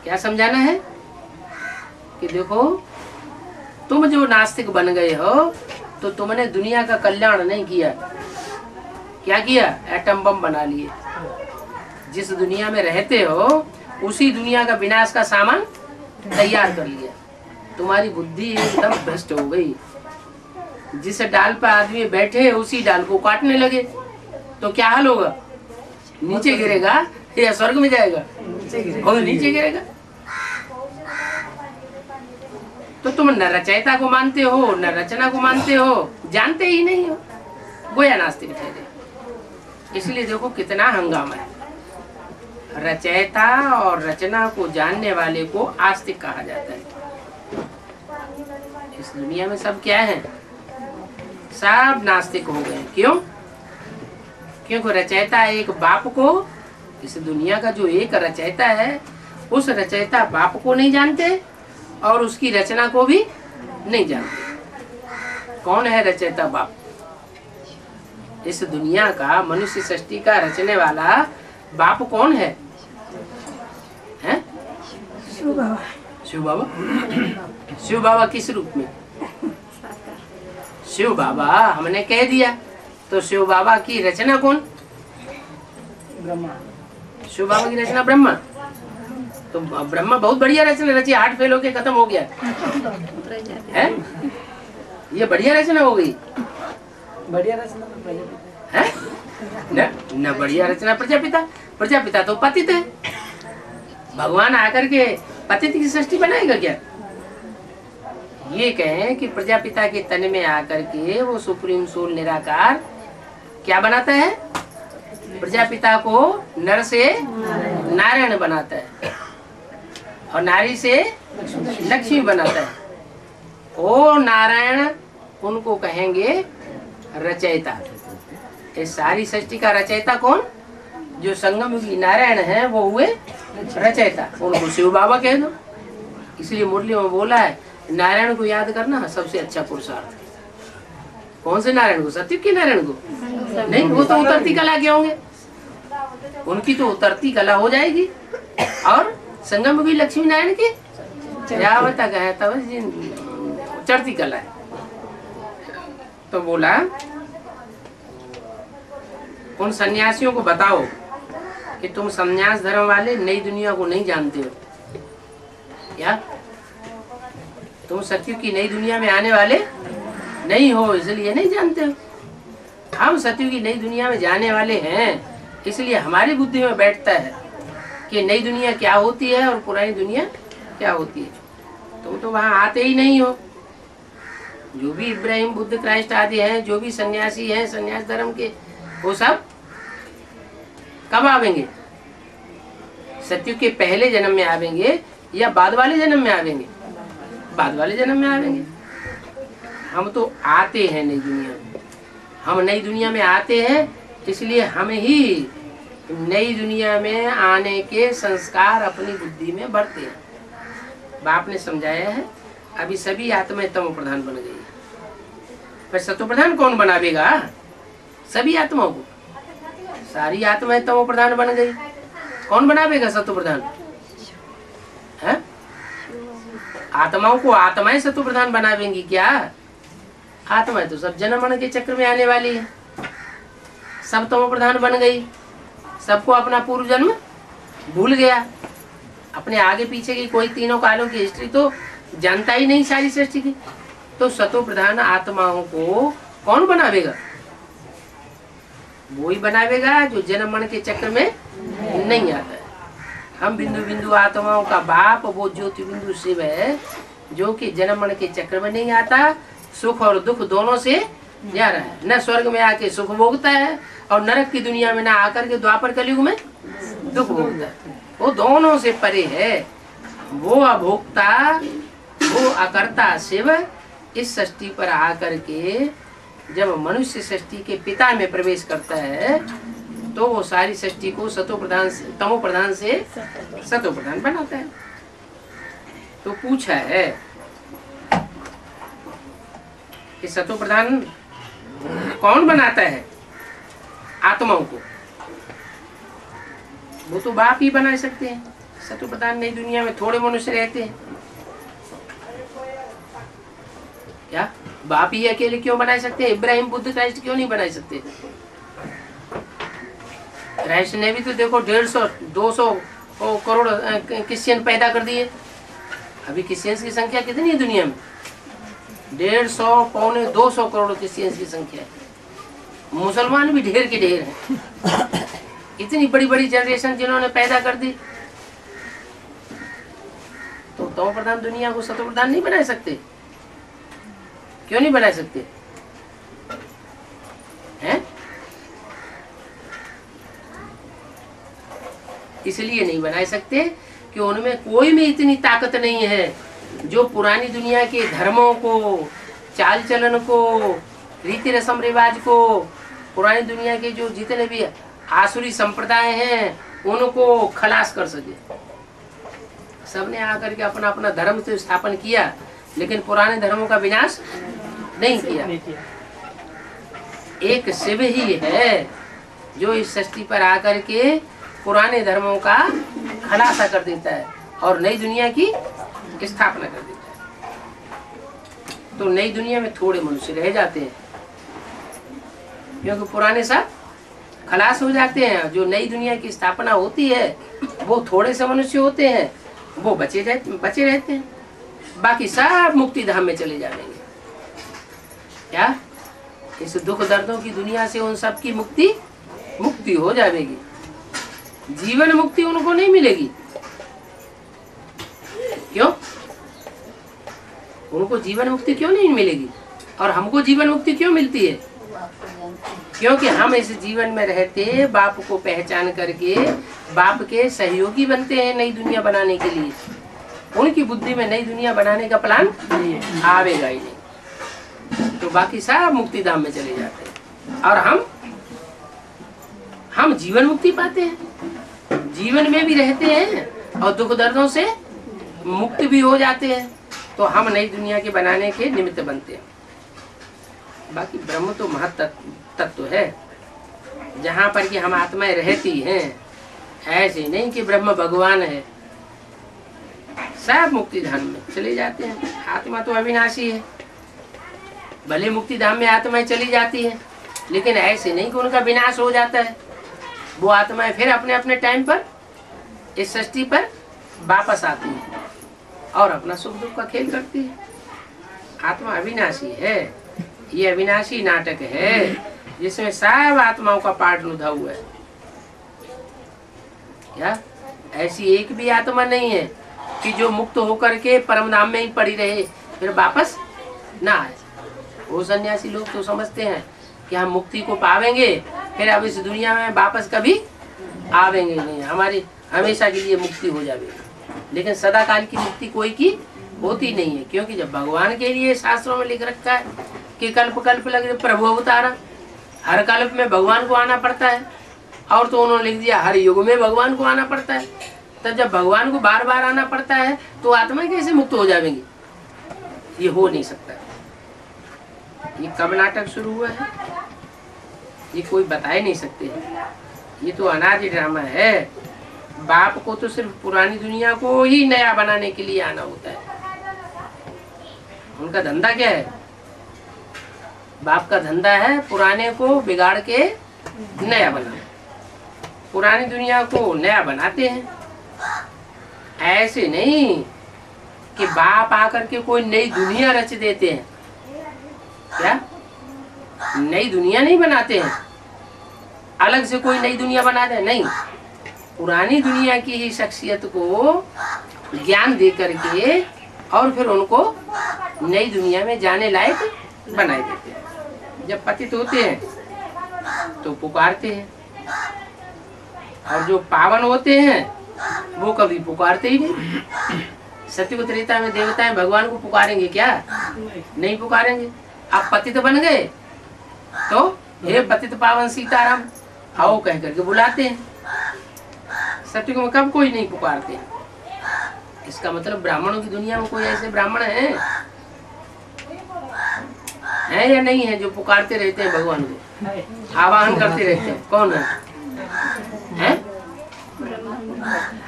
Speaker 1: क्या समझाना है? कि देखो तुम जो नास्तिक बन गए हो तो तुमने दुनिया का कल्याण नहीं किया। क्या किया? एटम बम बना लिए। जिस दुनिया में रहते हो उसी दुनिया का विनाश का सामान तैयार कर लिया। तुम्हारी बुद्धि एकदम भ्रष्ट हो गई। जिस डाल पर आदमी बैठे उसी डाल को काटने लगे तो क्या हाल होगा? नीचे गिरेगा या स्वर्ग में जाएगा? नीचे गिरेगा। तो तो तुम न रचयिता को मानते हो न रचना को मानते हो, जानते ही नहीं हो, गोया नास्तिक ठहरे। इसलिए देखो कितना हंगामा है। रचयिता और रचना को जानने वाले को आस्तिक कहा जाता है। इस दुनिया में सब क्या है, सब नास्तिक हो गए। क्यों? क्योंकि रचयिता एक बाप को, इस दुनिया का जो एक रचयिता है उस रचयिता बाप को नहीं जानते और उसकी रचना को भी नहीं जानते। कौन है रचयिता बाप? इस दुनिया का, मनुष्य सृष्टि का रचने वाला बाप कौन है? हैं?
Speaker 2: शिव बाबा।
Speaker 1: शिव बाबा। शिव बाबा किस रूप में? शिव बाबा हमने कह दिया। तो शिव बाबा की रचना कौन?
Speaker 2: ब्रह्मा।
Speaker 1: शिव बाबा की रचना ब्रह्मा। तो ब्रह्मा बहुत बढ़िया रचना रची, 8 फेल होके खत्म हो गया है। ये बढ़िया रचना हो गई।
Speaker 2: बढ़िया रचना
Speaker 1: है न बढ़िया रचना प्रजापिता। प्रजापिता तो पतित है। भगवान आकर के पतित की सृष्टि बनाएगा क्या? ये कहें कि प्रजापिता के तन में आकर के वो सुप्रीम सोल निराकार क्या बनाता है? प्रजापिता को नर से नारायण बनाता है और नारी से लक्ष्मी बनाता है। ओ नारायण उनको कहेंगे रचयिता। इस सारी सृष्टि का रचयिता कौन? जो संगम युगी नारायण है वो हुए रचयिता। उनको शिव बाबा कह दो। इसलिए मुरली में बोला है नारायण को याद करना सबसे अच्छा पुरुषार्थ। कौन से नारायण को? सत्युग के नारायण को नहीं, वो तो उतरती कला के होंगे, उनकी तो उतरती कला हो जाएगी। और संगम युगी लक्ष्मी नारायण की क्या बता गया तब चढ़ती कला है। तो बोला उन सन्यासियों को बताओ कि तुम सन्यास धर्म वाले नई दुनिया को नहीं जानते हो क्या? तुम सत्युग की नई दुनिया में आने वाले नहीं हो, इसलिए नहीं जानते हो। हम सत्युग की नई दुनिया में जाने वाले हैं, इसलिए हमारी बुद्धि में बैठता है कि नई दुनिया क्या होती है और पुरानी दुनिया क्या होती है। तुम तो वहां आते ही नहीं हो। जो भी इब्राहिम, बुद्ध, क्राइस्ट आदि हैं, जो भी सन्यासी हैं सन्यास धर्म के, वो सब कब आवेंगे? सत्युग के पहले जन्म में आवेंगे या बाद वाले जन्म में आवेंगे? बाद वाले जन्म में आवेंगे। हम तो आते हैं नई दुनिया में। हम नई दुनिया में आते हैं, इसलिए हम ही नई दुनिया में आने के संस्कार अपनी बुद्धि में भरते हैं। बाप ने समझाया है। अभी सभी आत्माएं तमो प्रधान बन गई, पर सतो प्रधान कौन बनावेगा? सभी आत्माओं को। सारी आत्माएं तमो प्रधान बन गई, कौन बनावेगा सतो प्रधान? है? आत्माओं को आत्माएं सतो प्रधान बनावेंगी क्या? आत्माएं तो सब जन्म मरण के चक्र में आने वाली है। सब तमो प्रधान बन गई, सबको अपना पूर्व जन्म भूल गया। अपने आगे पीछे की कोई तीनों कालों की हिस्ट्री तो जानता ही नहीं सारी सृष्टि की। तो सतो प्रधान आत्माओं को कौन बनावेगा? वो ही बनावेगा जो जन्म मरण के चक्र में नहीं आता है। हम बिंदु बिंदु आत्माओं का बाप वो ज्योति बिंदु शिव है, जो कि जन्म मरण के चक्र में नहीं आता, सुख और दुख दोनों से जा रहा है। न स्वर्ग में आके सुख भोगता है और नरक की दुनिया में न आकर के द्वापर कलयुग में दुख भोगता है। वो दोनों से परे है। वो अभोक्ता, वो अकर्ता शिव इस सृष्टि पर आकर के जब मनुष्य सृष्टि के पिता में प्रवेश करता है तो वो सारी सृष्टि को सतो प्रधान से, तमो प्रधान से सतो प्रधान बनाता है। तो पूछा है कि सतो प्रधान कौन बनाता है आत्माओं को? वो तो बाप ही बना सकते हैं। सतो प्रधान नई दुनिया में थोड़े मनुष्य रहते हैं क्या? बाप ही अकेले क्यों बना सकते हैं? इब्राहिम, बुद्ध, क्राइस्ट क्यों नहीं बना सकते? क्राइस्ट ने भी तो देखो 150-200 करोड़ क्रिश्चियन पैदा कर दिए। अभी क्रिश्चियंस की संख्या कितनी है दुनिया में? 150-200 करोड़ क्रिश्चियंस की संख्या है। मुसलमान भी ढेर के ढेर हैं। इतनी बड़ी बड़ी जनरेशन जिन्होंने पैदा कर दी। तो तमो प्रधान दुनिया को सतो प्रधान नहीं बना सकते? क्यों नहीं बना सकते हैं? इसलिए नहीं बना सकते कि उनमें कोई में इतनी ताकत नहीं है जो पुरानी दुनिया के धर्मों को, चाल चलन को, रीति रस्म रिवाज को, पुरानी दुनिया के जो जितने भी आसुरी संप्रदाय हैं उनको खलास कर सके। सबने आकर के अपना अपना धर्म से स्थापन किया, लेकिन पुराने धर्मों का विनाश नहीं किया। एक शिव ही है जो इस सृष्टि पर आकर के पुराने धर्मों का खलासा कर देता है और नई दुनिया की स्थापना कर देता है। तो नई दुनिया में थोड़े मनुष्य रह जाते हैं, क्योंकि पुराने सब खलास हो जाते हैं। जो नई दुनिया की स्थापना होती है वो थोड़े से मनुष्य होते हैं, वो बचे रहते हैं। बाकी सब मुक्ति धाम में चले जाएंगे। क्या इस दुख दर्दों की दुनिया से उन सब की मुक्ति हो जाएगी। जीवन मुक्ति उनको नहीं मिलेगी। क्यों? उनको जीवन मुक्ति क्यों नहीं मिलेगी और हमको जीवन मुक्ति क्यों मिलती है? क्योंकि हम इस जीवन में रहते बाप को पहचान करके बाप के सहयोगी बनते हैं नई दुनिया बनाने के लिए। उनकी बुद्धि में नई दुनिया बनाने का प्लान आवेगा ही नहीं, तो बाकी सब मुक्ति धाम में चले जाते हैं और हम जीवन मुक्ति पाते हैं, जीवन में भी रहते हैं और दुख दर्दों से मुक्त भी हो जाते हैं। तो हम नई दुनिया के बनाने के निमित्त बनते हैं। बाकी ब्रह्म तो महत्तत्व है, जहाँ पर कि हम आत्माएं रहती हैं। ऐसे नहीं कि ब्रह्म भगवान है। सब मुक्ति धाम में चले जाते हैं। आत्मा तो अविनाशी है, भले मुक्ति धाम में आत्माएं चली जाती हैं, लेकिन ऐसे नहीं कि उनका विनाश हो जाता है। वो आत्माएं फिर अपने अपने टाइम पर इस सृष्टि पर वापस आती है और अपना सुख दुख का खेल करती है। आत्मा अविनाशी है। ये अविनाशी नाटक है जिसमें सब आत्माओं का पार्ट लुधा हुआ है। क्या ऐसी एक भी आत्मा नहीं है कि जो मुक्त होकर के परम धाम में ही पड़ी रहे फिर वापस ना आए? वो सन्यासी लोग तो समझते हैं कि हम मुक्ति को पावेंगे फिर अब इस दुनिया में वापस कभी आवेंगे नहीं, हमारी हमेशा के लिए मुक्ति हो जाएगी। लेकिन सदा काल की मुक्ति कोई की होती नहीं है, क्योंकि जब भगवान के लिए शास्त्रों में लिख रखा है कि कल्प कल्प लगे प्रभु अवतारा, हर कल्प में भगवान को आना पड़ता है। और तो उन्होंने लिख दिया हर युग में भगवान को आना पड़ता है। तब जब भगवान को बार बार आना पड़ता है तो आत्मा कैसे मुक्त हो जाएंगी? ये हो नहीं सकता। ये कब नाटक शुरू हुआ है ये कोई बता ही नहीं सकते। ये तो अनादि ड्रामा है। बाप को तो सिर्फ पुरानी दुनिया को ही नया बनाने के लिए आना होता है। उनका धंधा क्या है? बाप का धंधा है पुराने को बिगाड़ के नया बनाना। पुरानी दुनिया को नया बनाते हैं। ऐसे नहीं कि बाप आकर के कोई नई दुनिया रच देते हैं। क्या नई दुनिया नहीं बनाते हैं, अलग से कोई नई दुनिया बना दे? नहीं, पुरानी दुनिया की ही शख्सियत को ज्ञान दे करके और फिर उनको नई दुनिया में जाने लायक बनाए देते हैं। जब पतित होते हैं तो पुकारते हैं, और जो पावन होते हैं वो कभी पुकारते ही नहीं। सत्युग त्रेता में देवताएं भगवान को पुकारेंगे क्या? नहीं पुकारेंगे। आप पतित बन गए तो हे पतित पावन सीताराम आओ कह करके बुलाते हैं। सत्युग में कब कोई नहीं पुकारते। इसका मतलब ब्राह्मणों की दुनिया में कोई ऐसे ब्राह्मण हैं या नहीं है जो पुकारते रहते हैं भगवान को, आवाहन करते रहते हैं? कौन है?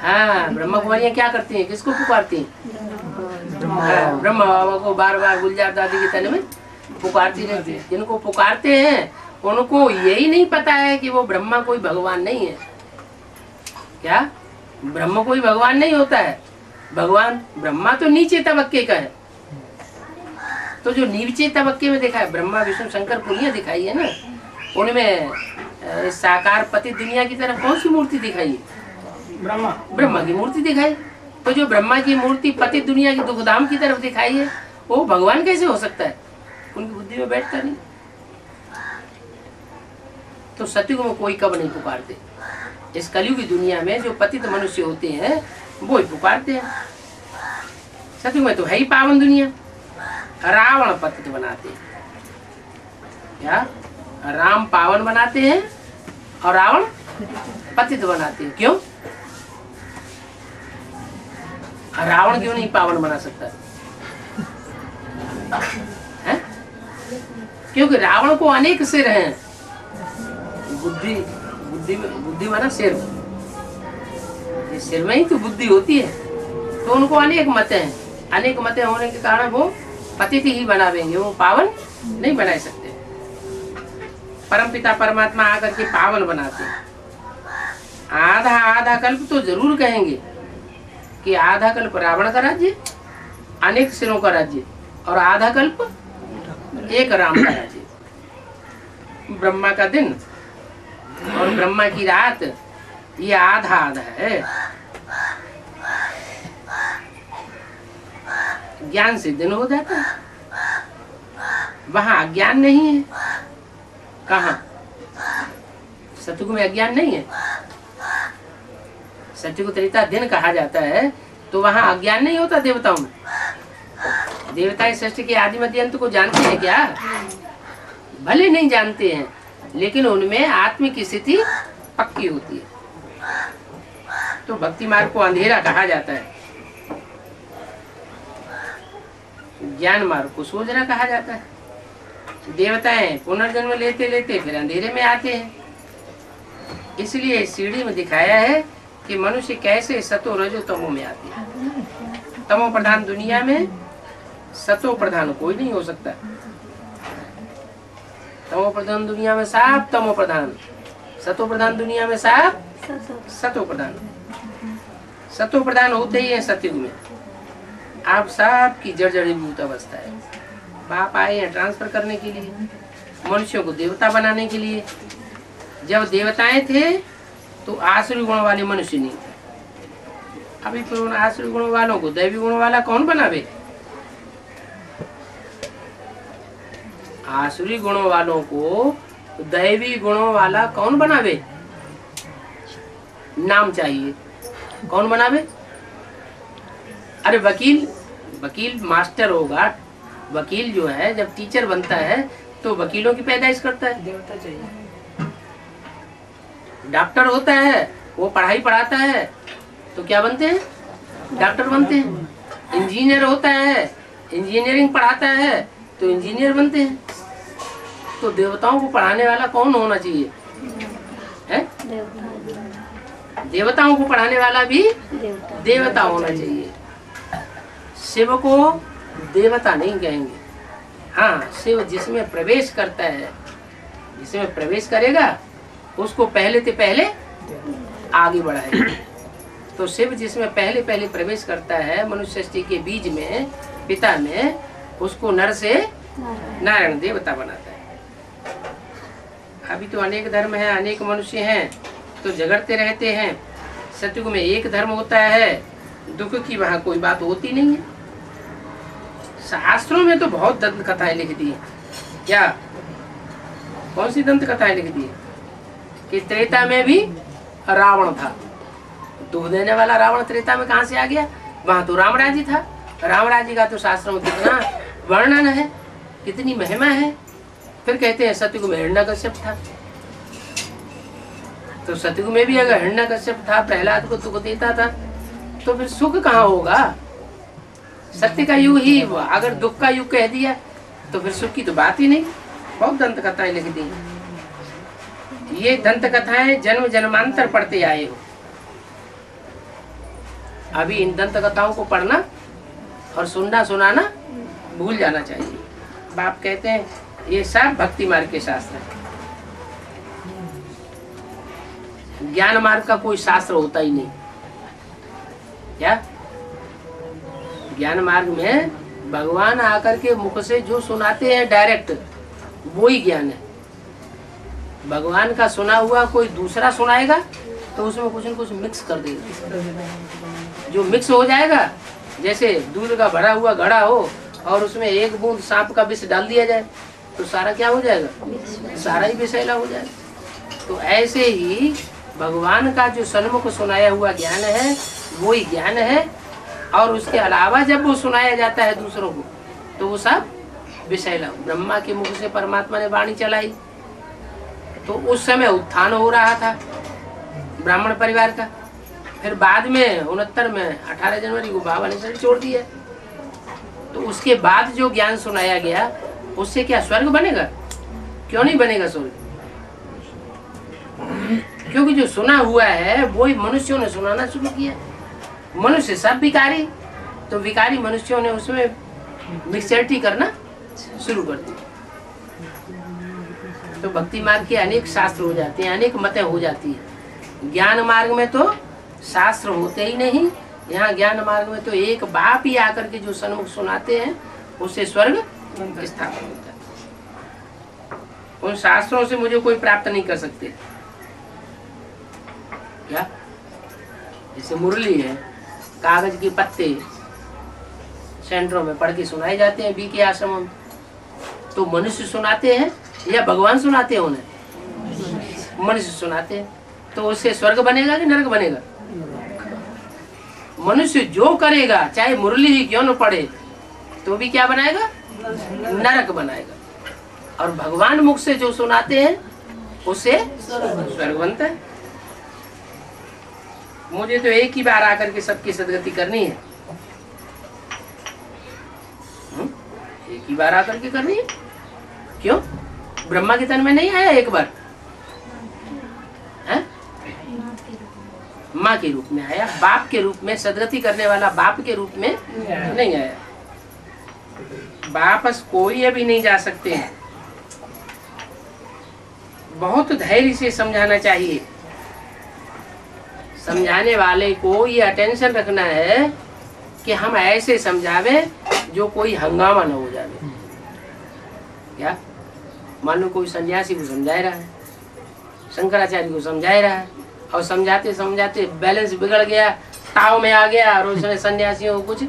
Speaker 1: हाँ, ब्रह्मा कुमारियाँ क्या करती हैं? किसको पुकारती हैं? ब्रह्मा बाबा को बार बार गुलजार दादी के तन में पुकारती रहती है। जिनको पुकारते हैं उनको यही नहीं पता है कि वो ब्रह्मा कोई भगवान नहीं है। क्या ब्रह्मा कोई भगवान नहीं होता है? भगवान ब्रह्मा तो नीचे तबक्के का है। तो जो नीचे तबक्के में देखा है ब्रह्मा विष्णु शंकर पुरियां दिखाई है ना, उनमें साकार पति दुनिया की तरफ कौन सी मूर्ति दिखाई है? ब्रह्मा की मूर्ति दिखाई। तो जो ब्रह्मा की मूर्ति पतित दुनिया की दुखधाम की तरफ दिखाई है वो भगवान कैसे हो सकता है? उनकी बुद्धि में बैठता नहीं। तो सतयुग में कोई कब नहीं पुकारते। इस कलयुग की दुनिया में जो पतित मनुष्य होते हैं वो ही पुकारते हैं। सतयुग में तो है ही पावन दुनिया। रावण पतित बनाते हैं, क्या राम पावन बनाते हैं और रावण पतित बनाते हैं। क्यों? रावण क्यों नहीं पावन बना सकता है? क्योंकि रावण को अनेक सिर हैं। बुद्धि बुद्धि बुद्धि माना सिर, इस सिर में ही तो बुद्धि होती है। तो उनको अनेक मत हैं। अनेक मत होने के कारण वो पतित ही बनावेंगे, वो पावन नहीं बना सकते। परमपिता परमात्मा आकर के पावन बनाते हैं। आधा आधा कल्प तो जरूर कहेंगे कि आधा कल्प रावण का राज्य, अनेक सिरों का राज्य, और आधा कल्प एक राम का राज्य। ब्रह्मा का दिन और ब्रह्मा की रात ये आधा आधा है। ज्ञान से दिन हो जाता है, वहां अज्ञान नहीं है। कहा? सतयुग में अज्ञान नहीं है। सतयुग त्रेता दिन कहा जाता है तो वहां अज्ञान नहीं होता देवताओं में। देवता सृष्टि के आदि मध्य अंत को जानते हैं क्या? भले नहीं जानते हैं, लेकिन उनमें आत्म की स्थिति पक्की होती है। तो भक्ति मार्ग को अंधेरा कहा जाता है, ज्ञान मार्ग को सोजरा कहा जाता है। देवताएं पुनर्जन्म लेते लेते फिर अंधेरे में आते हैं। इसलिए इस सीढ़ी में दिखाया है कि मनुष्य कैसे सतो रजो तमो में आते हैं। तमो प्रधान दुनिया में सतो प्रधान कोई नहीं हो सकता। तमो प्रधान दुनिया में साफ तमो प्रधान, सतो प्रधान दुनिया में साफ सतो प्रधान। सतो प्रधान होते ही है सतयुग में। आप सब की जर्जरीभूत अवस्था है। बाप आए हैं ट्रांसफर करने के लिए, मनुष्यों को देवता बनाने के लिए। जब देवताएं थे तो आसुरी गुण वाले मनुष्य नहीं थे। अभी तो उन आसुरी गुण वालों को दैवी गुण वाला कौन बनावे? आसुरी गुणों वालों को दैवी गुणों वाला कौन बनावे? नाम चाहिए, कौन बनावे? अरे वकील मास्टर होगा। वकील जो है जब टीचर बनता है तो वकीलों की पैदाइश करता है,
Speaker 2: देवता चाहिए।
Speaker 1: डॉक्टर होता है वो पढ़ाई पढ़ाता है तो क्या बनते हैं? डॉक्टर बनते हैं। इंजीनियर होता है इंजीनियरिंग पढ़ाता है तो इंजीनियर बनते हैं। तो देवताओं को पढ़ाने वाला कौन होना चाहिए? है? देवताओं को पढ़ाने वाला भी देवता होना चाहिए। शिव को देवता नहीं कहेंगे। हाँ, शिव जिसमें प्रवेश करता है, जिसमें प्रवेश करेगा उसको पहले से पहले आगे बढ़ाएगा। तो शिव जिसमें पहले पहले प्रवेश करता है मनुष्य सृष्टि के बीज में, पिता में, उसको नर से नारायण देवता बनाता है। अभी तो अनेक धर्म है, अनेक मनुष्य हैं तो झगड़ते रहते हैं। सतयुग में एक धर्म होता है, दुख की वहाँ कोई बात होती नहीं है। शास्त्रों में तो बहुत दंत कथाएं लिख दी है। क्या? कौन सी दंत कथाएं लिख दी है? कि त्रेता में भी रावण था। दुख देने वाला रावण त्रेता में कहाँ से आ गया? वहां तो राम राज्य था। राम राज्य का तो शास्त्रों में कितना वर्णन है, कितनी महिमा है। फिर कहते हैं सतयुग में हिरण्यकश्यप था। तो सतयुग में भी अगर हिरण्यकश्यप था, प्रहलाद को दुख देता था, तो फिर सुख कहाँ होगा? सत्य का युग ही, अगर दुख का युग कह दिया तो फिर सुख की तो बात ही नहीं। बहुत दंत कथाएं लिख दी। ये दंत कथाएं जन्म जन्मांतर पढ़ते आए हो। अभी इन दंत कथाओं को पढ़ना और सुनना सुनाना भूल जाना चाहिए। बाप कहते हैं ये सब भक्ति मार्ग के शास्त्र है। ज्ञान मार्ग का कोई शास्त्र होता ही नहीं। क्या? ज्ञान मार्ग में भगवान आकर के मुख से जो सुनाते हैं डायरेक्ट, वो ही ज्ञान है। भगवान का सुना हुआ कोई दूसरा सुनाएगा तो उसमें कुछ न कुछ मिक्स कर देगा। जो मिक्स हो जाएगा, जैसे दूध का भरा हुआ घड़ा हो और उसमें एक बूंद सांप का विष डाल दिया जाए तो सारा क्या हो जाएगा, सारा ही विषैला हो जाएगा। तो ऐसे ही भगवान का जो सन्मुख सुनाया हुआ ज्ञान है वो ही ज्ञान है, और उसके अलावा जब वो सुनाया जाता है दूसरों को तो वो सब विषैला। ब्रह्मा के मुख से परमात्मा ने वाणी चलाई तो उस समय उत्थान हो रहा था ब्राह्मण परिवार का। फिर बाद में 69 में 18 जनवरी को बाबा ने शरीर छोड़ दिया। तो उसके बाद जो ज्ञान सुनाया गया उससे क्या स्वर्ग बनेगा? क्यों नहीं बनेगा स्वर्ग? क्योंकि जो सुना हुआ है वो ही मनुष्यों ने सुनाना शुरू किया। मनुष्य सब विकारी, तो विकारी मनुष्यों ने उसमें मिक्सचरिटी करना शुरू कर दी। तो भक्ति मार्ग के अनेक शास्त्र हो जाते हैं, अनेक मतें हो जाती है। ज्ञान मार्ग में तो शास्त्र होते ही नहीं, यहाँ ज्ञान मार्ग में तो एक बाप ही आकर के जो सन्मुख सुनाते हैं उससे स्वर्ग स्थापित होता है। उन शास्त्रों से मुझे कोई प्राप्त नहीं कर सकते। क्या जैसे मुरली है, कागज के पत्ते सेंटरों में पढ़ के सुनाए जाते हैं, बी के आश्रमों में, तो मनुष्य सुनाते हैं या भगवान सुनाते हैं? उन्हें मनुष्य सुनाते हैं। तो उससे स्वर्ग बनेगा कि नरक बनेगा? मनुष्य जो करेगा चाहे मुरली ही क्यों न पढ़े तो भी क्या बनाएगा? नरक बनाएगा। और भगवान मुख से जो सुनाते हैं उससे स्वर्ग बनता है। मुझे तो एक ही बार आकर के सबकी सदगति करनी है, एक ही बार आकर के करनी है। क्यों? ब्रह्मा के तन में नहीं आया एक बार, है? माँ के रूप में आया, बाप के रूप में, सदगति करने वाला बाप के रूप में नहीं आया। वापस कोई अभी नहीं जा सकते हैं। बहुत धैर्य से समझाना चाहिए। समझाने वाले को ये अटेंशन रखना है कि हम ऐसे समझावे जो कोई हंगामा न हो जाए। क्या मान लो कोई सन्यासी को समझा रहा है, शंकराचार्य को समझा रहा है, और समझाते समझाते बैलेंस बिगड़ गया, ताव में आ गया और उसने सन्यासियों को कुछ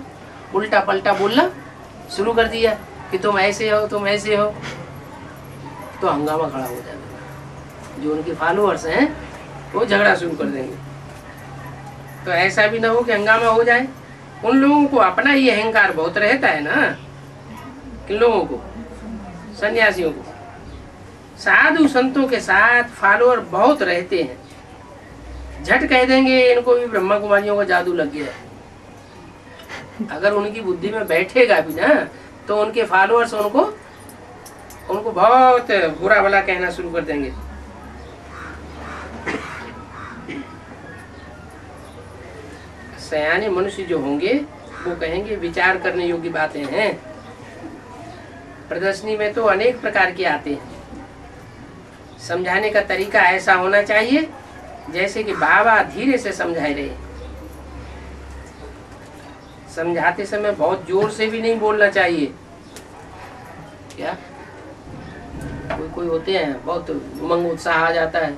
Speaker 1: उल्टा पलटा बोलना शुरू कर दिया कि तुम ऐसे हो, तुम ऐसे हो, तो हंगामा खड़ा हो जाएगा। जो उनके फॉलोअर्स हैं वो झगड़ा शुरू कर देंगे। तो ऐसा भी ना हो कि हंगामा हो जाए। उन लोगों को अपना ही अहंकार बहुत रहता है ना, किन लोगों को? सन्यासियों को। साधु संतों के साथ फॉलोअर बहुत रहते हैं, झट कह देंगे इनको भी ब्रह्मा कुमारियों का जादू लग गया है। अगर उनकी बुद्धि में बैठेगा भी ना तो उनके फॉलोअर्स उनको बहुत बुरा भला कहना शुरू कर देंगे। सयाने मनुष्य जो होंगे वो कहेंगे विचार करने योग्य बातें हैं। प्रदर्शनी में तो अनेक प्रकार के आते हैं। समझाने का तरीका ऐसा होना चाहिए जैसे कि बाबा धीरे से समझाए रहे। समझाते समय बहुत जोर से भी नहीं बोलना चाहिए। क्या कोई होते हैं बहुत उमंग उत्साह आ जाता है,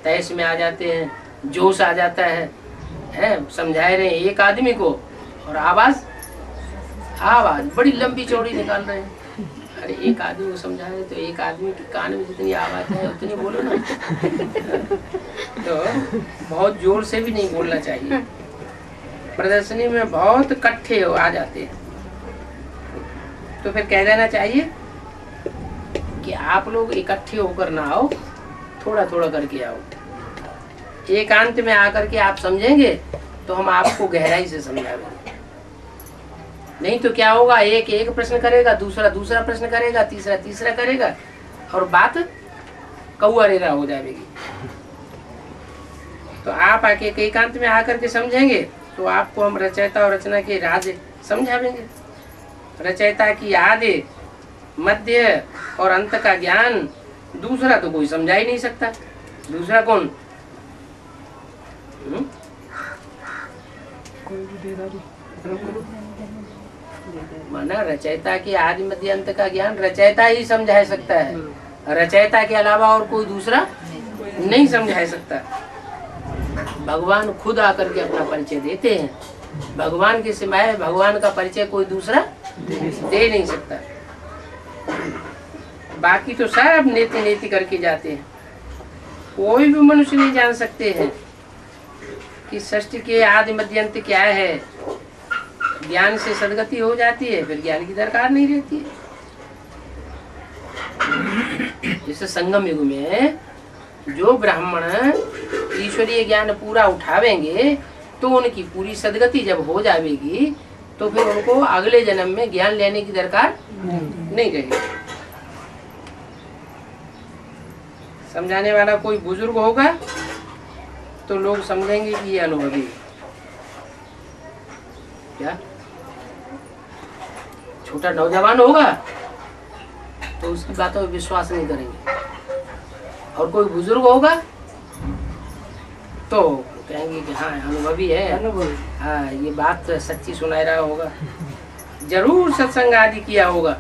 Speaker 1: तैश में आ जाते हैं, जोश आ जाता है, समझाए रहे एक आदमी को और आवाज बड़ी लंबी चौड़ी निकाल रहे हैं। अरे एक आदमी को समझा रहे तो एक आदमी के कान में जितनी आवाज है उतनी बोलो ना। तो बहुत जोर से भी नहीं बोलना चाहिए। प्रदर्शनी में बहुत इकट्ठे आ जाते हैं तो फिर कह देना चाहिए कि आप लोग इकट्ठे होकर ना आओ, थोड़ा थोड़ा करके आओ। एकांत में आकर के आप समझेंगे तो हम आपको गहराई से समझाएंगे। नहीं तो क्या होगा, एक प्रश्न करेगा, दूसरा प्रश्न करेगा, तीसरा करेगा और बात कौआ रेरा हो जाएगी। तो आप आके एकांत में आकर के समझेंगे तो आपको हम रचयिता और रचना के राज समझावेंगे। रचयिता की आदि मध्य और अंत का ज्ञान दूसरा तो कोई समझा ही नहीं सकता। दूसरा कौन? माना रचयिता की आदि मध्य अंत का ज्ञान रचयिता ही समझा सकता है, रचयिता के अलावा और कोई दूसरा नहीं समझा सकता। भगवान खुद आकर के अपना परिचय देते हैं भगवान के सिवाय भगवान का परिचय कोई दूसरा दे नहीं सकता। बाकी तो सब नेति नेति करके जाते हैं। कोई भी मनुष्य नहीं जान सकते हैं कि सृष्टि के आदि मध्य अंत क्या है। ज्ञान से सदगति हो जाती है, फिर ज्ञान की दरकार नहीं रहती है। जैसे संगम युग में जो ब्राह्मण ईश्वरीय ज्ञान पूरा उठावेंगे तो उनकी पूरी सदगति जब हो जाएगी तो फिर उनको अगले जन्म में ज्ञान लेने की दरकार नहीं रहेगी। समझाने वाला कोई बुजुर्ग होगा तो लोग समझेंगे कि ये अनुभवी है। क्या छोटा नौजवान होगा तो उसकी बातों में विश्वास नहीं करेंगे, और कोई बुजुर्ग होगा तो कहेंगे कि हाँ अनुभवी है, हाँ ये बात सच्ची सुना रहा होगा, जरूर सत्संग आदि किया होगा।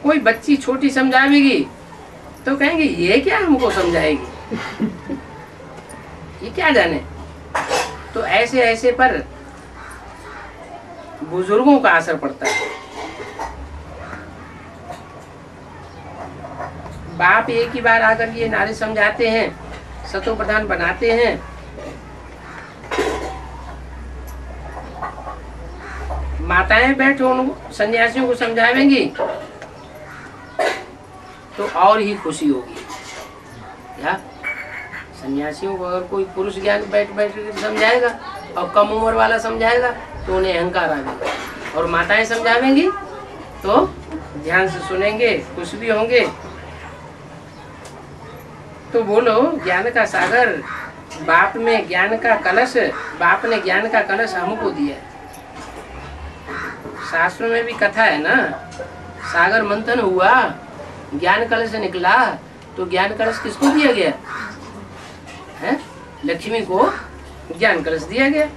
Speaker 1: कोई बच्ची छोटी समझावेगी तो कहेंगे ये क्या हमको समझाएगी, ये क्या जाने। तो ऐसे ऐसे पर बुजुर्गों का असर पड़ता है। बाप एक ही बार आकर ये नारे समझाते हैं, सतो प्रधान बनाते हैं, माताएं बैठो उन सन्यासियों को समझावेंगी तो और ही खुशी होगी। क्या सन्यासियों को अगर कोई पुरुष ज्ञान बैठ बैठ कर समझाएगा और कम उम्र वाला समझाएगा तो उन्हें अहंकार आएगा, और माताएं समझावेंगी तो ध्यान से सुनेंगे, खुश भी होंगे। तो बोलो ज्ञान का सागर, बाप में ज्ञान का कलश, बाप ने ज्ञान का कलश हमको दिया। शास्त्रों में भी कथा है ना, सागर मंथन हुआ, ज्ञान कलश निकला, तो ज्ञान कलश किसको दिया गया है? लक्ष्मी को ज्ञान कलश दिया गया।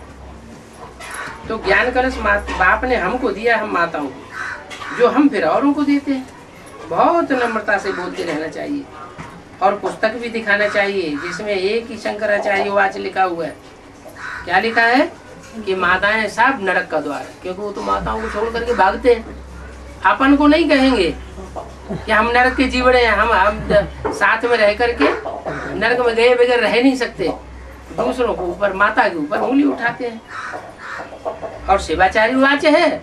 Speaker 1: तो ज्ञान कलश बाप ने हमको दिया, हम माताओं को, जो हम फिर औरों को देते हैं। बहुत नम्रता से बोलते रहना चाहिए, और पुस्तक भी दिखाना चाहिए जिसमें एक ही शंकराचार्य वाच लिखा हुआ है। क्या लिखा है कि माताएं सब नरक का द्वार है, क्योंकि वो तो माताओं को छोड़ करके भागते हैं। अपन को नहीं कहेंगे कि हम नरक के जीवड़े हैं, हम साथ में रह करके नरक में गए बगैर रह नहीं सकते। दूसरों को ऊपर, माता के ऊपर उंगली उठाते हैं। और शिवाचार्य वाच है,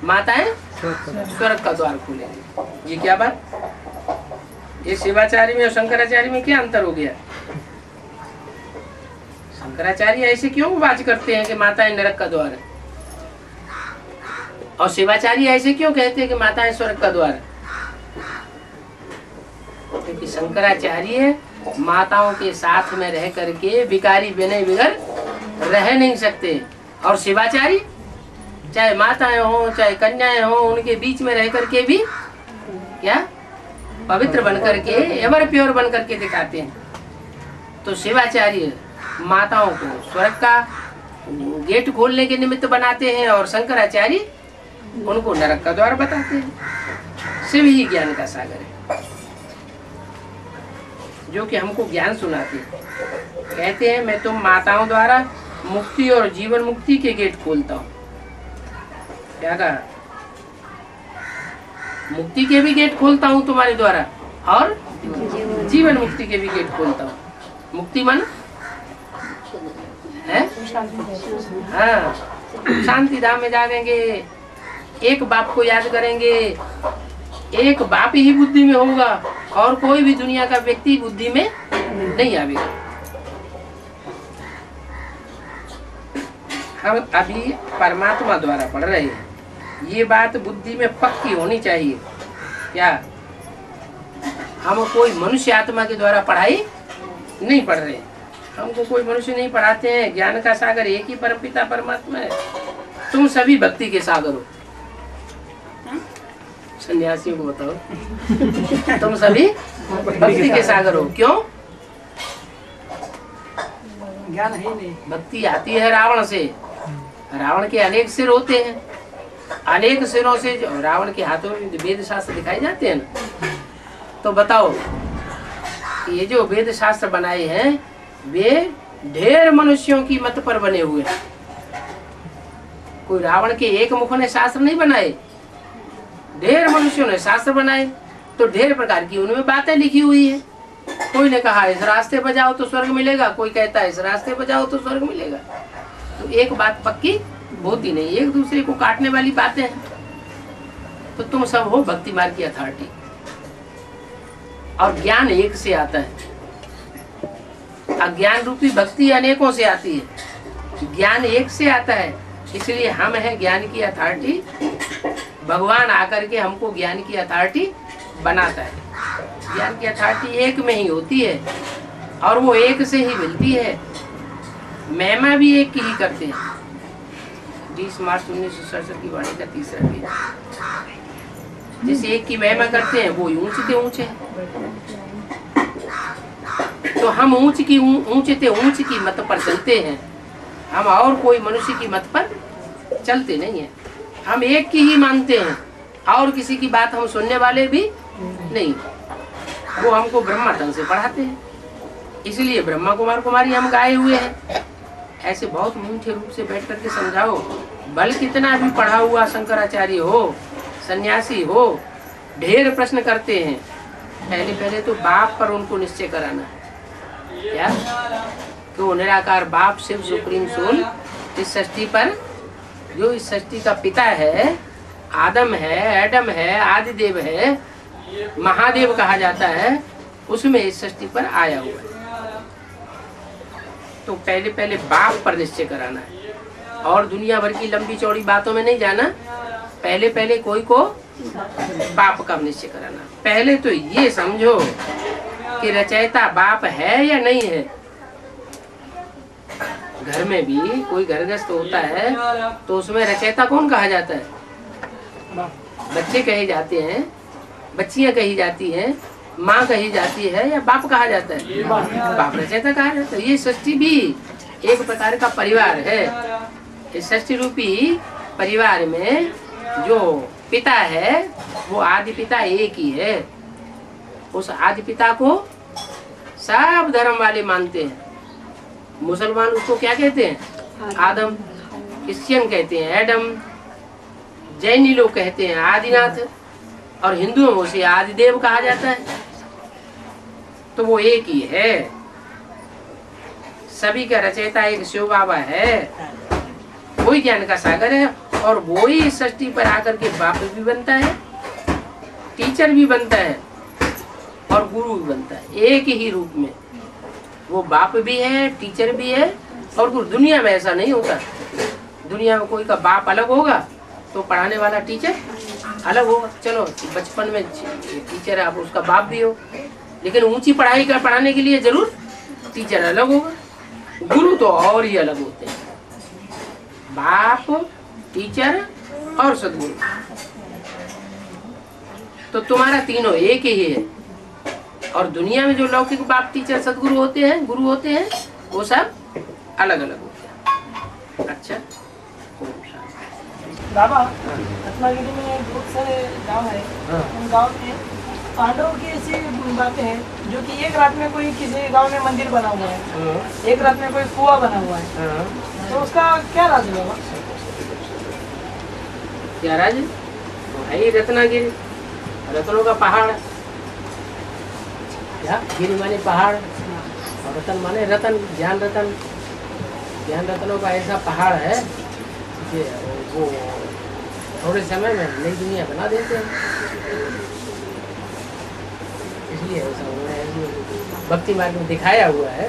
Speaker 1: माताएं स्वर्ग का द्वार खोलेंगे। ये क्या बात, ये शिवाचार्य में और शंकराचार्य में क्या अंतर हो गया? शंकराचार्य ऐसे क्यों वाच करते हैं कि माताएं नरक का द्वार है, और शिवाचार्य ऐसे क्यों कहते हैं कि माताएं स्वर्ग का द्वार है? क्योंकि शंकराचार्य माताओं के साथ में रह करके भिखारी बिना बिगर रह नहीं सकते, और शिवाचार्य चाहे माताएं हो चाहे कन्याएं हो, उनके बीच में रह करके भी क्या पवित्र बन करके, एवर प्योर बन करके दिखाते हैं। तो शिवाचार्य माताओं को स्वर्ग का गेट खोलने के निमित्त बनाते हैं, और शंकराचार्य उनको नरक का द्वार बताते हैं। शिव ही ज्ञान का सागर है, जो कि हमको ज्ञान सुनाते हैं। कहते हैं मैं तुम माताओं द्वारा मुक्ति और जीवन मुक्ति के गेट खोलता हूँ। क्या कहा? मुक्ति के भी गेट खोलता हूँ तुम्हारे द्वारा, और जीवन मुक्ति के भी गेट खोलता हूँ। मुक्ति मन है, हाँ, शांति धाम में जाएंगे, एक बाप को याद करेंगे, एक बाप ही बुद्धि में होगा, और कोई भी दुनिया का व्यक्ति बुद्धि में नहीं आवेगा। हम अभी परमात्मा द्वारा पढ़ रहे हैं, ये बात बुद्धि में पक्की होनी चाहिए। क्या हम कोई मनुष्य आत्मा के द्वारा पढ़ाई नहीं पढ़ रहे, हमको कोई मनुष्य नहीं पढ़ाते हैं। ज्ञान का सागर एक ही परमपिता परमात्मा है। तुम सभी भक्ति के सागर हो। सन्यासियों को बताओ, तुम सभी भक्ति के सागर हो। क्यों?
Speaker 2: ज्ञान है नहीं।
Speaker 1: भक्ति आती है रावण से। रावण के अनेक सिर होते हैं, अनेक सिरों से जो रावण के हाथों में वेद शास्त्र दिखाए जाते हैं ना, तो बताओ ये जो वेद शास्त्र बनाए हैं वे ढेर मनुष्यों की मत पर बने हुए हैं। कोई रावण के एक मुख ने शास्त्र नहीं बनाए, ढेर मनुष्यों ने शास्त्र बनाए, तो ढेर प्रकार की उनमें बातें लिखी हुई है। कोई ने कहा इस रास्ते पर जाओ तो स्वर्ग मिलेगा, कोई कहता है इस रास्ते पर जाओ तो स्वर्ग मिलेगा। तो एक बात पक्की होती नहीं, एक दूसरे को काटने वाली बातें हैं। तो तुम सब हो भक्ति मार्ग की अथॉरिटी, और ज्ञान एक से आता है, अज्ञान रूपी भक्ति अनेकों से आती है, ज्ञान एक से आता है। इसलिए हम हैं ज्ञान की अथॉरिटी, भगवान आकर के हमको ज्ञान की अथॉरिटी बनाता है। ज्ञान की अथॉरिटी एक में ही होती है और वो एक से ही मिलती है, महिमा भी एक की ही करते हैं। 20 मार्च 1967 की वाणी का तीसरा पेज। जिस एक की महिमा करते हैं वो ऊंचे से ऊंचे हैं, तो हम ऊंचे से ऊंचे की मत पर चलते हैं, हम और कोई मनुष्य की मत पर चलते नहीं है। हम एक की ही मानते हैं और किसी की बात हम सुनने वाले भी नहीं। वो हमको ब्रह्मा ढंग से पढ़ाते हैं, इसलिए ब्रह्मा कुमार कुमारी हम गाए हुए हैं। ऐसे बहुत मीठे रूप से बैठ करके समझाओ, बल कितना भी पढ़ा हुआ शंकराचार्य हो, सन्यासी हो, ढेर प्रश्न करते हैं। पहले तो बाप पर उनको निश्चय कराना है। क्या तो निराकार बाप शिव सुप्रीम सोल इस सृष्टि पर, जो इस सृष्टि का पिता है, आदम है, एडम है, आदिदेव है, महादेव कहा जाता है, उसमें इस सृष्टि पर आया हुआ है। तो पहले बाप पर निश्चय कराना है, और दुनिया भर की लंबी चौड़ी बातों में नहीं जाना। पहले कोई को बाप का निश्चय कराना। पहले तो ये समझो कि रचयिता बाप है या नहीं है। घर में भी कोई घरगृहस्थ होता है तो उसमें रचयिता कौन कहा जाता है? बच्चे कहे जाते हैं, बच्चियां कही जाती हैं, माँ कही जाती है, या बाप कहा जाता है? बाप रचयिता कहा जाता है। ये सृष्टि भी एक प्रकार का परिवार है। इस सृष्टि रूपी परिवार में जो पिता है वो आदि पिता एक ही है। उस आदि पिता को सब धर्म वाले मानते हैं। मुसलमान उसको क्या कहते हैं? आदम। क्रिश्चियन कहते हैं एडम। जैनी लोग कहते हैं आदिनाथ, और हिंदुओं में उसे आदिदेव कहा जाता है। तो वो एक ही है, सभी का रचयिता एक शिव बाबा है, वही ज्ञान का सागर है, और वो ही इस सृष्टि पर आकर के बाप भी बनता है, टीचर भी बनता है, और गुरु भी बनता है। एक ही रूप में वो बाप भी है, टीचर भी है, और गुरु। दुनिया में ऐसा नहीं होता। दुनिया में कोई का बाप अलग होगा तो पढ़ाने वाला टीचर अलग होगा। चलो बचपन में टीचर आप उसका बाप भी हो, लेकिन ऊंची पढ़ाई का पढ़ाने के लिए जरूर टीचर अलग होगा। गुरु तो और ही अलग होते हैं, बाप, टीचर और सदगुरु। तो तुम्हारा तीनों एक ही है। और दुनिया में जो लौकिक बाप, टीचर, सदगुरु होते हैं, गुरु होते हैं, वो सब अलग अलग होते हैं। अच्छा
Speaker 2: बाबा, रत्नागिरी में बहुत सारे गांव है, उन गांव में पांडवों की ऐसी बातें हैं जो कि एक रात में कोई किसी गांव में मंदिर बना हुआ है, एक रात में कोई कुआं बना हुआ है, तो उसका क्या राज है बाबा?
Speaker 1: क्या राज है? रत्नागिरी, रत्नों का पहाड़। क्या गिरी माने पहाड़, और रतन माने रतन, ज्ञान रतन। ज्ञान रत्नों का ऐसा पहाड़ है कि वो थोड़े समय में नई दुनिया बना देते हैं। इसलिए ऐसा उन्होंने भक्ति मार्ग में दिखाया हुआ है,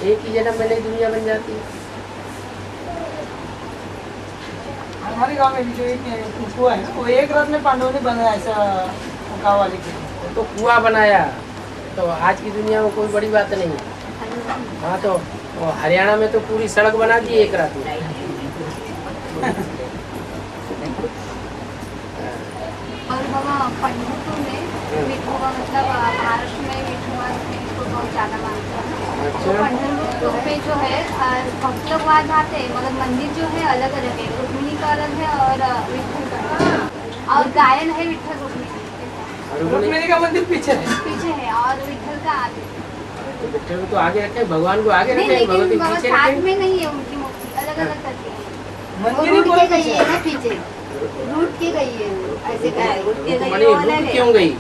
Speaker 1: एक ही जन्म में नई दुनिया बन जाती है।
Speaker 2: हमारे गांव में भी जो एक कुआं है, वो एक रात में पांडवों ने बनाया ऐसा गाँव वाले के।
Speaker 1: तो कुआं बनाया तो आज की दुनिया में कोई बड़ी बात नहीं है। हाँ, तो हरियाणा में तो पूरी सड़क बना दी एक रात में।
Speaker 3: और बाबा पंडितों में विठोबा, मतलब महाराष्ट्र में विठोबा को बहुत ज़्यादा मानते हैं। तो पंडितों पे जो है भक्त लोग वहाँ जाते हैं, मगर मंदिर जो है अलग अलग है। रुक्मिणी का अलग है और विठल का, और गायन है विठल रुक्मिणी।
Speaker 2: रुक्मिणी का मंदिर पीछे
Speaker 3: है और विठल का आगे।
Speaker 1: तो विठल को आगे रखे, भगवान को आगे रखे, भगवती पीछे
Speaker 3: साथ में नहीं है, उनकी मूर्ति अलग अलग करके है। के गई है ना पीछे, रूठ के गई है वो, ऐसे
Speaker 1: रूठ क्यों गई?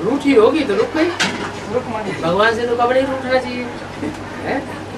Speaker 1: रूठी होगी तो रुक गई।
Speaker 2: रुक मानी
Speaker 1: भगवान से तो कभी नहीं रूठना चाहिए, है?